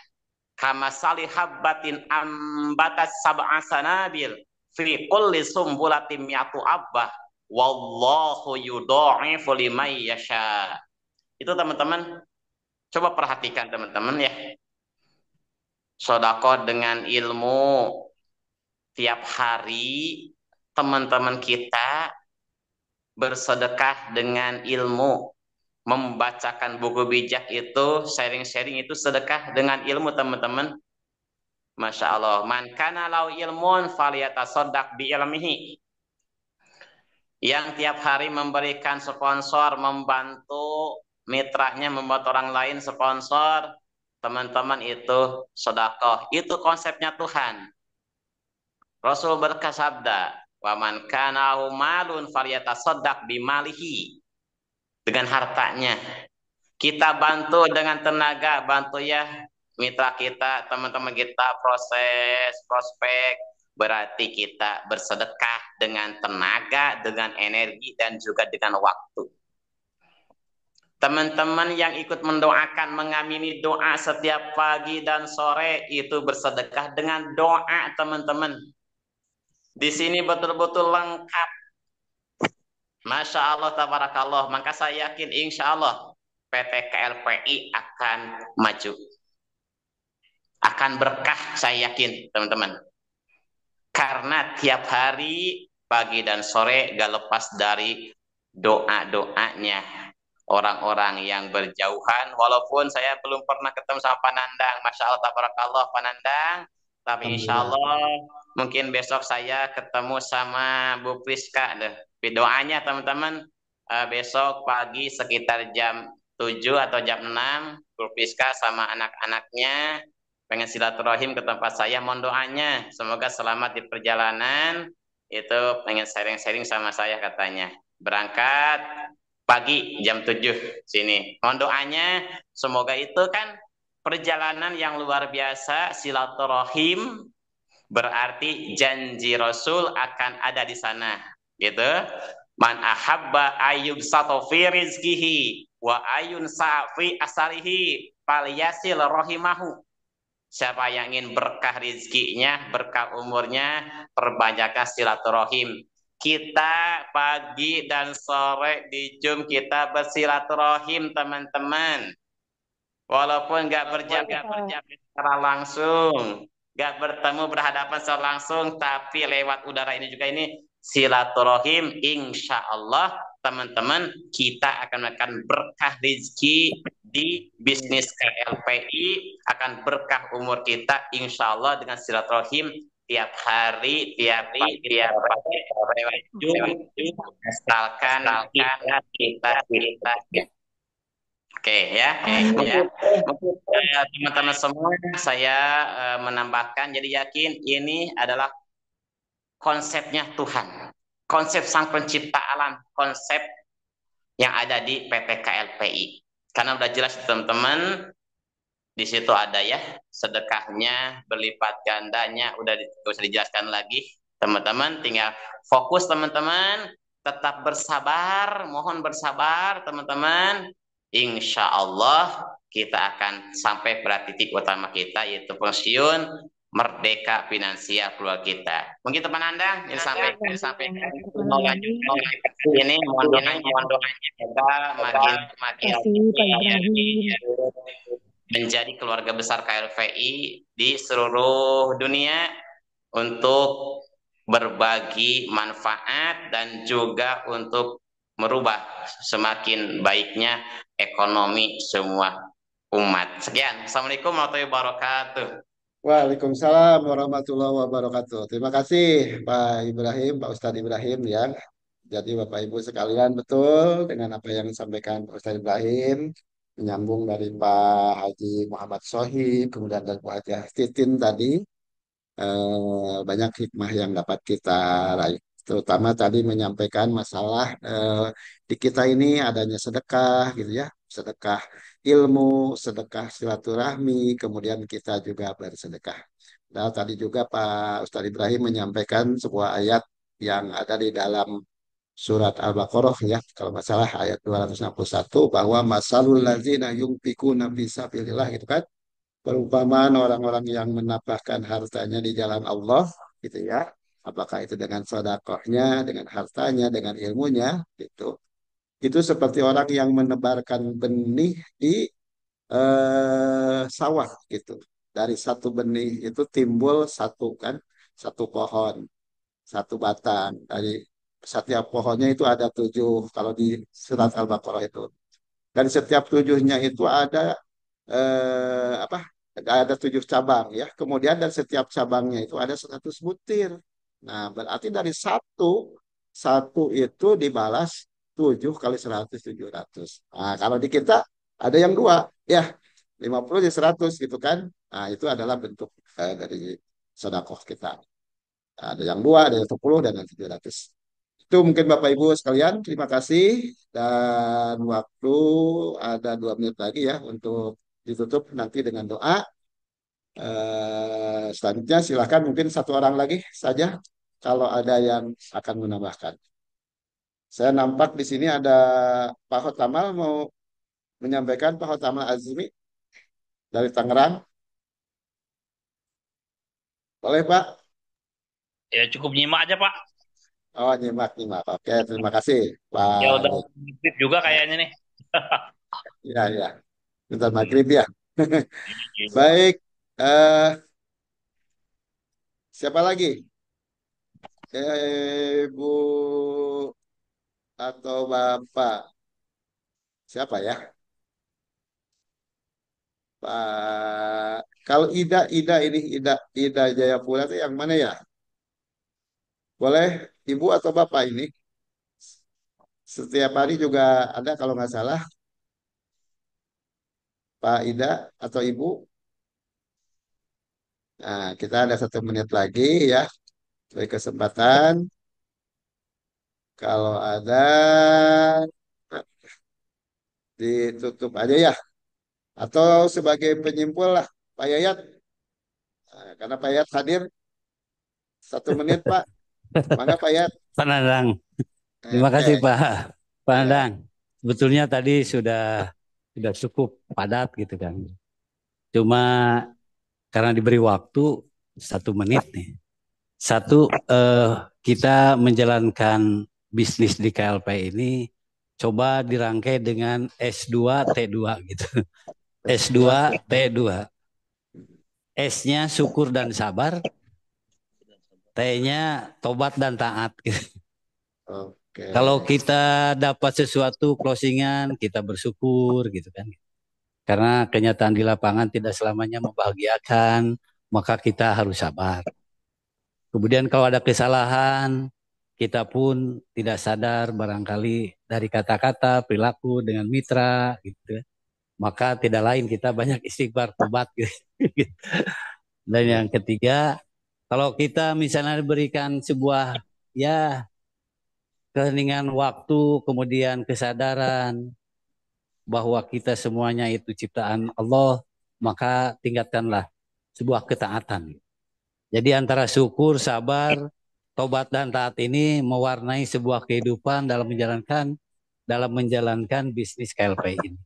kamasali habbatin ambatat sab'a sanabil fi kulli sumbulatin mi'atu abbah wallahu yudha'ifu liman yasha. Itu teman-teman coba perhatikan teman-teman ya. Sedekah dengan ilmu. Tiap hari teman-teman kita bersedekah dengan ilmu, membacakan buku bijak itu, sharing-sharing itu sedekah dengan ilmu teman-teman. Masya Allah. Man kana lau ilmun faliyatasaddaq bi ilmihi. Yang tiap hari memberikan sponsor, membantu mitranya, membantu orang lain sponsor, teman-teman itu sedekah. Itu konsepnya Tuhan. Rasul berkasabda, wa man kana malun falyatasaddaq bimalihi. Dengan hartanya. Kita bantu dengan tenaga, bantu ya mitra kita, teman-teman kita proses, prospek, berarti kita bersedekah dengan tenaga, dengan energi dan juga dengan waktu. Teman-teman yang ikut mendoakan, mengamini doa setiap pagi dan sore itu bersedekah dengan doa teman-teman. Di sini betul-betul lengkap. Masya Allah, tabarakallah. Maka saya yakin insya Allah PT KLPI akan maju. Akan berkah saya yakin teman-teman. Karena tiap hari pagi dan sore gak lepas dari doa-doanya orang-orang yang berjauhan. Walaupun saya belum pernah ketemu sama Pak Nandang. Masya Allah, tabarakallah Pak Nandang. Tapi insya Allah mungkin besok saya ketemu sama Bu Priska. Doanya teman-teman besok pagi sekitar jam 7 atau jam 6 Bu Priska sama anak-anaknya pengen silaturahim ke tempat saya. Mohon doanya semoga selamat di perjalanan. Itu pengen sharing-sharing sama saya katanya. Berangkat pagi jam 7 sini. Mohon doanya semoga itu kan perjalanan yang luar biasa, silaturahim, berarti janji Rasul akan ada di sana, gitu. Man ahabba ayyub sato fi rizkihi wa ayun sa'fi asarihi falyasil rahimahu. Siapa yang ingin berkah rizkinya, berkah umurnya, perbanyakkan silaturahim. kita pagi dan sore di Zoom kita bersilaturahim teman-teman. Walaupun nggak berjam-jam secara langsung, nggak bertemu berhadapan secara langsung, tapi lewat udara ini juga ini silaturahim. Insya Allah teman-teman kita akan makan berkah rezeki di bisnis KLPI, akan berkah umur kita insya Allah dengan silaturahim tiap hari, tiap pagi, tiap lewat Zoom, asalkan kita. Oke ya, teman-teman semua, saya menambahkan jadi yakin ini adalah konsepnya Tuhan, konsep Sang Pencipta alam, konsep yang ada di PT KLPI. Karena udah jelas teman-teman, di situ ada ya sedekahnya berlipat gandanya, udah bisa dijelaskan lagi. Teman-teman tinggal fokus teman-teman, tetap bersabar, mohon bersabar teman-teman. Insya Allah kita akan sampai pada titik utama kita yaitu pensiun merdeka finansial keluarga kita. Mungkin teman Anda yang disampaikan mau lanjut ini mohon doanya kita makin menjadi keluarga besar KLPI di seluruh dunia untuk berbagi manfaat dan juga untuk merubah semakin baiknya ekonomi semua umat. Sekian. Assalamualaikum warahmatullahi wabarakatuh. Waalaikumsalam warahmatullahi wabarakatuh. Terima kasih Pak Ibrahim, Pak Ustadz Ibrahim ya. Jadi Bapak Ibu sekalian betul dengan apa yang disampaikan Pak Ustadz Ibrahim, menyambung dari Pak Haji Muhammad Sohib, kemudian dari Pak Haji Titin tadi, banyak hikmah yang dapat kita raih. Terutama tadi menyampaikan masalah di kita ini adanya sedekah gitu ya, sedekah ilmu, sedekah silaturahmi, kemudian kita juga bersedekah. Nah, tadi juga Pak Ustadz Ibrahim menyampaikan sebuah ayat yang ada di dalam surat Al-Baqarah ya, kalau nggak salah ayat 261 bahwa masalul ladzina yunfikuna fi sabilillah gitu kan. Perumpamaan orang-orang yang menapahkan hartanya di jalan Allah gitu ya. Apakah itu dengan sedekahnya, dengan hartanya, dengan ilmunya gitu. Itu seperti orang yang menebarkan benih di sawah gitu. Dari satu benih itu timbul satu kan, satu pohon, satu batang. Dari setiap pohonnya itu ada 7 kalau di surat Al-Baqarah itu. Dan setiap 7-nya itu ada apa? Ada 7 cabang ya. Kemudian dari setiap cabangnya itu ada 100 butir. Nah, berarti dari satu itu dibalas 7 kali 100 700. Nah, kalau di kita ada yang dua ya 50 jadi 100 gitu kan. Nah, itu adalah bentuk dari sedekah kita. Ada yang dua, ada yang 10 dan yang 700. Itu mungkin Bapak Ibu sekalian, terima kasih. Dan waktu ada 2 menit lagi ya untuk ditutup nanti dengan doa. Selanjutnya silakan mungkin satu orang lagi saja kalau ada yang akan menambahkan. Saya nampak di sini ada Pak Hotamal mau menyampaikan, Pak Hotamal Azmi dari Tangerang. Boleh Pak? Ya cukup nyimak aja Pak. Oh nyimak nyimak. Oke terima kasih Pak. Ya udah aktif juga kayaknya nih. Ya ya. Bentar maghrib ya. Baik. Siapa lagi? Ibu atau Bapak? Siapa ya? Pak. Kalau Ida ini Ida Jayapura itu yang mana ya? Boleh Ibu atau Bapak ini? Setiap hari juga ada kalau nggak salah. Pak Ida atau Ibu. Nah, kita ada 1 menit lagi ya. Beri kesempatan. Kalau ada ditutup aja ya. Atau sebagai penyimpul lah Pak Yayat. Nah, karena Pak Yayat hadir 1 menit Pak. Mangga Pak Yayat. Pak Nandang, terima kasih Pak Ya. Nandang. Sebetulnya tadi sudah cukup padat gitu kan. Cuma karena diberi waktu 1 menit nih, Satu, kita menjalankan bisnis di KLP ini coba dirangkai dengan S2 T2 gitu. S2 T2. S-nya syukur dan sabar, T-nya tobat dan taat gitu. Oke. Kalau kita dapat sesuatu closingan, kita bersyukur gitu kan. Karena kenyataan di lapangan tidak selamanya membahagiakan, maka kita harus sabar. Kemudian kalau ada kesalahan, kita pun tidak sadar barangkali dari kata-kata, perilaku dengan mitra gitu. Maka tidak lain kita banyak istighfar, tobat gitu. Dan yang ketiga, kalau kita misalnya diberikan sebuah ya keheningan waktu, kemudian kesadaran bahwa kita semuanya itu ciptaan Allah, maka tingkatkanlah sebuah ketaatan. Jadi antara syukur, sabar, tobat dan taat ini mewarnai sebuah kehidupan dalam menjalankan bisnis KLP ini.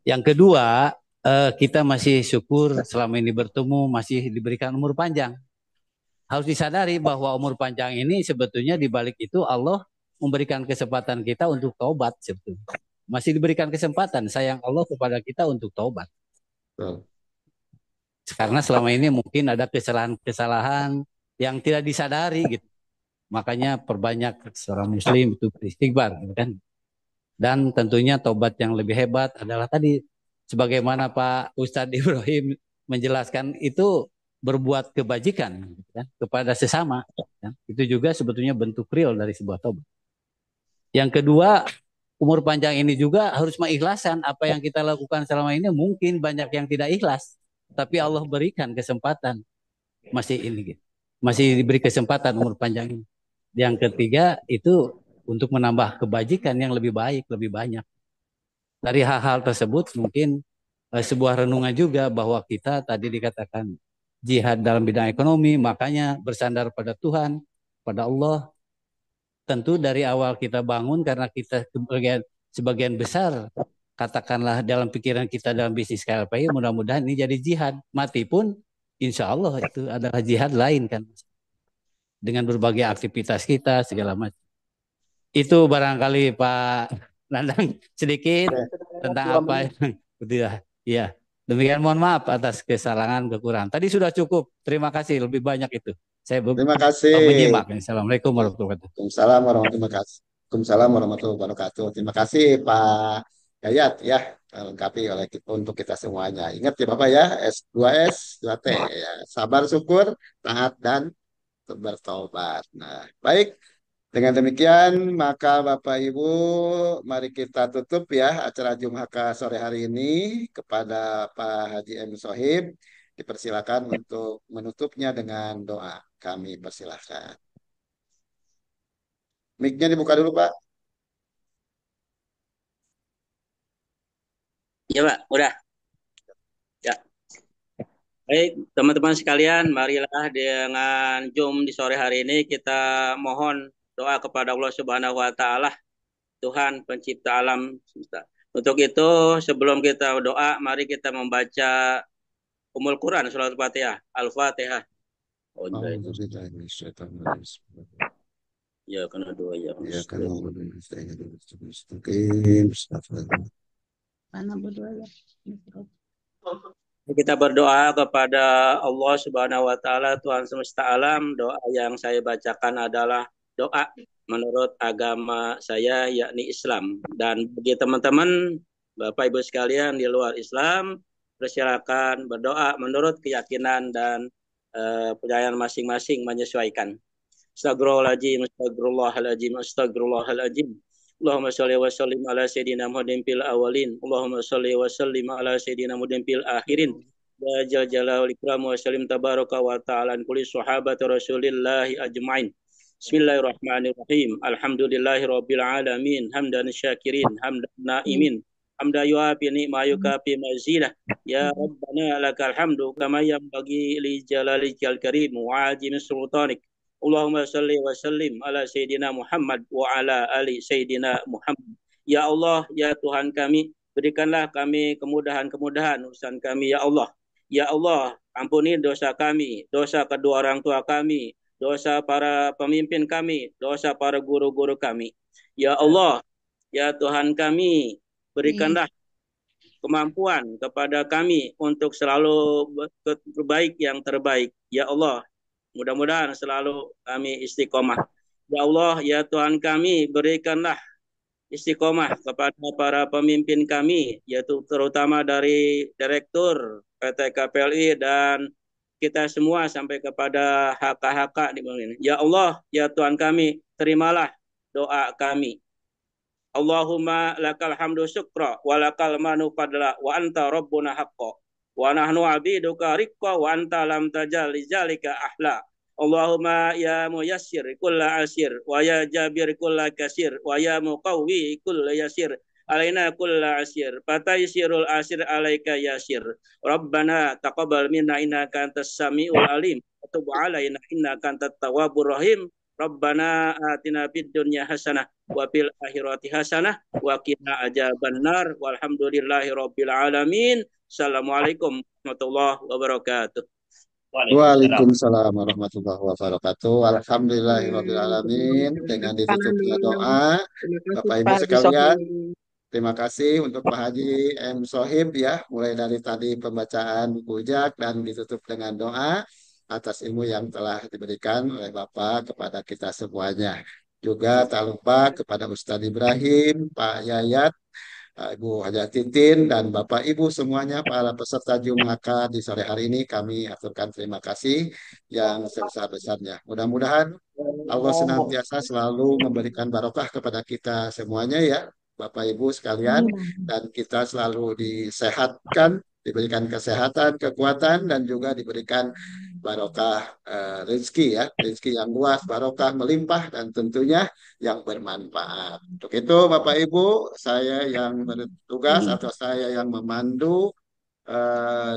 Yang kedua, kita masih syukur selama ini bertemu masih diberikan umur panjang. Harus disadari bahwa umur panjang ini sebetulnya di balik itu Allah memberikan kesempatan kita untuk taubat sebetulnya. Masih diberikan kesempatan sayang Allah kepada kita untuk taubat. Karena selama ini mungkin ada kesalahan-kesalahan yang tidak disadari gitu. Makanya perbanyak seorang muslim itu beristighfar gitu kan. Dan tentunya taubat yang lebih hebat adalah tadi sebagaimana Pak Ustadz Ibrahim menjelaskan itu berbuat kebajikan gitu kan, kepada sesama. Kan. Itu juga sebetulnya bentuk real dari sebuah taubat. Yang kedua, umur panjang ini juga harus mengikhlaskan apa yang kita lakukan selama ini mungkin banyak yang tidak ikhlas. Tapi Allah berikan kesempatan masih ini gitu. Masih diberi kesempatan umur panjang ini. Yang ketiga itu untuk menambah kebajikan yang lebih baik, lebih banyak. Dari hal-hal tersebut mungkin sebuah renungan juga bahwa kita tadi dikatakan jihad dalam bidang ekonomi, makanya bersandar pada Tuhan, pada Allah. Tentu dari awal kita bangun karena kita sebagian besar katakanlah dalam pikiran kita dalam bisnis KLPI, mudah-mudahan ini jadi jihad. Mati pun insya Allah itu adalah jihad lain kan. Dengan berbagai aktivitas kita segala macam. Itu barangkali Pak Nandang sedikit tentang apa yang ya. Demikian mohon maaf atas kesalahan kekurangan. Tadi sudah cukup. Terima kasih lebih banyak itu. Saya Terima kasih. menyimak. Assalamualaikum warahmatullahi wabarakatuh. Waalaikumsalam warahmatullahi wabarakatuh. Terima kasih Pak Yayat ya lengkapi oleh untuk kita semuanya. Ingat ya Bapak ya, S2S, 2T ya. Sabar, syukur, taat dan bertobat. Nah, baik. Dengan demikian, maka Bapak Ibu, mari kita tutup ya acara Jumhaka sore hari ini kepada Pak Haji M. Sohib. Dipersilakan untuk menutupnya dengan doa. Kami persilahkan. Mic-nya dibuka dulu, Pak. Ya, Pak, udah. Ya. Baik, teman-teman sekalian, marilah dengan Zoom di sore hari ini kita mohon doa kepada Allah Subhanahu wa taala, Tuhan pencipta alam semesta. Untuk itu, sebelum kita doa, mari kita membaca Ummul Quran surat Al-Fatihah. Al-Fatihah. Ya, kena doa ya. Mana berdoa ya? Kita berdoa kepada Allah Subhanahu wa taala, Tuhan semesta alam. Doa yang saya bacakan adalah doa menurut agama saya yakni Islam. Dan bagi teman-teman Bapak Ibu sekalian di luar Islam, persilakan berdoa menurut keyakinan dan percayaan masing-masing menyesuaikan. Astagfirullahaladzim, astagfirullahaladzim, astagfirullahaladzim. Allahumma sholli wa sallim ala sayyidina Muhammadin fil awalin. Allahumma sholli wa sallim ala sayyidina Muhammadin fil akhirin. Ya jal jalal ikram wa sallim tabaraka wa ta'ala an kulli sahabati rasulillahi ajma'in. Bismillahirrahmanirrahim. Alhamdulillahi rabbil alamin. Hamdan syakirin, hamdan naimin. Hamdan yuafi ni'ma yukafi mazidah. Ya Rabbana lakal hamdu kama yanbaghi li jalalikal karim wa azimi sultanik. Allahumma salli wa sallim ala Sayyidina Muhammad wa ala ali Sayyidina Muhammad. Ya Allah, ya Tuhan kami, berikanlah kami kemudahan-kemudahan urusan kami, ya Allah. Ya Allah, ampuni dosa kami, dosa kedua orang tua kami, dosa para pemimpin kami, dosa para guru-guru kami. Ya Allah, ya Tuhan kami, berikanlah kemampuan kepada kami untuk selalu berbaik yang terbaik. Ya Allah, mudah-mudahan selalu kami istiqomah. Ya Allah, ya Tuhan kami, berikanlah istiqomah kepada para pemimpin kami, yaitu terutama dari Direktur PT KPLI dan kita semua sampai kepada HK-HK di bawah ini. Ya Allah, ya Tuhan kami, terimalah doa kami. Allahumma lakal hamdu syukra wa lakal manu fadla wa anta rabbuna haqqa wa nahnu abiduka riqqa wa anta lam tajal lijalika ahla. Allahumma ya muyassir kulla asir wa ya jabir kulla kasir wa ya muqawwi kulla yasir alaina kulla asir fataysirul asir alaika yasir. Rabbana taqabbal minna innaka antas samiul alim wa tub alaina innaka antat tawwabur rahim. Rabbana atina fid dunya hasanah wa fil akhirati hasanah wa qina adzabannar walhamdulillahi rabbil alamin. Assalamualaikum warahmatullahi wabarakatuh. Waalaikumsalam warahmatullahi wabarakatuh. Alhamdulillahirabbil alamin. Dengan ditutupnya doa, Bapak Ibu sekalian, terima kasih untuk Pak Haji M. Sohib ya, mulai dari tadi pembacaan buku ujak dan ditutup dengan doa atas ilmu yang telah diberikan oleh Bapak kepada kita semuanya. Juga tak lupa kepada Ustadz Ibrahim, Pak Yayat, Ibu Haja Titin, dan Bapak Ibu semuanya para peserta Jumhaka di sore hari ini kami aturkan terima kasih yang sebesar-besarnya. Mudah-mudahan Allah senantiasa selalu memberikan barokah kepada kita semuanya ya, Bapak Ibu sekalian, dan kita selalu disehatkan, diberikan kesehatan, kekuatan, dan juga diberikan barokah rezeki ya, rezeki yang luas, barokah melimpah, dan tentunya yang bermanfaat. Untuk itu Bapak Ibu, saya yang bertugas atau saya yang memandu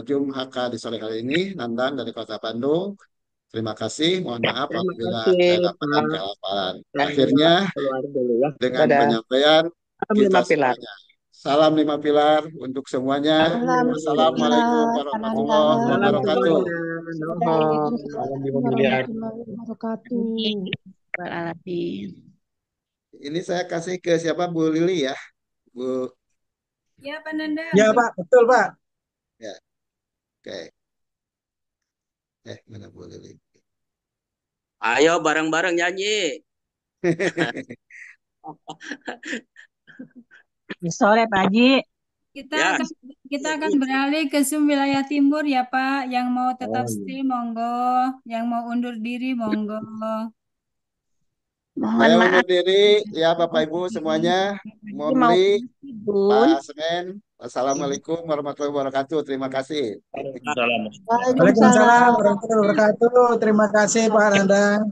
Jumhaka di sore hari ini, Nandang dari Kota Bandung. Terima kasih, mohon maaf apabila saya dapatkan kehalalan. Akhirnya dengan penyampaian kita semuanya. Salam 5 pilar untuk semuanya. Assalamualaikum warahmatullahi wabarakatuh. Ini saya kasih ke siapa, Bu Lili ya, Bu? Ya, Pak Nanda. Ya, Pak, betul, Pak. Ya, oke. Mana Bu Lili? Ayo bareng-bareng nyanyi. Sore Pak Haji. Kita akan beralih ke Zoom wilayah timur ya Pak. Yang mau tetap stay monggo, yang mau undur diri monggo. Saya undur diri ya Bapak Ibu semuanya. Momli, Pak Semen. Assalamualaikum warahmatullahi wabarakatuh. Terima kasih. Waalaikumsalam warahmatullahi wabarakatuh. Terima kasih Pak Nanda.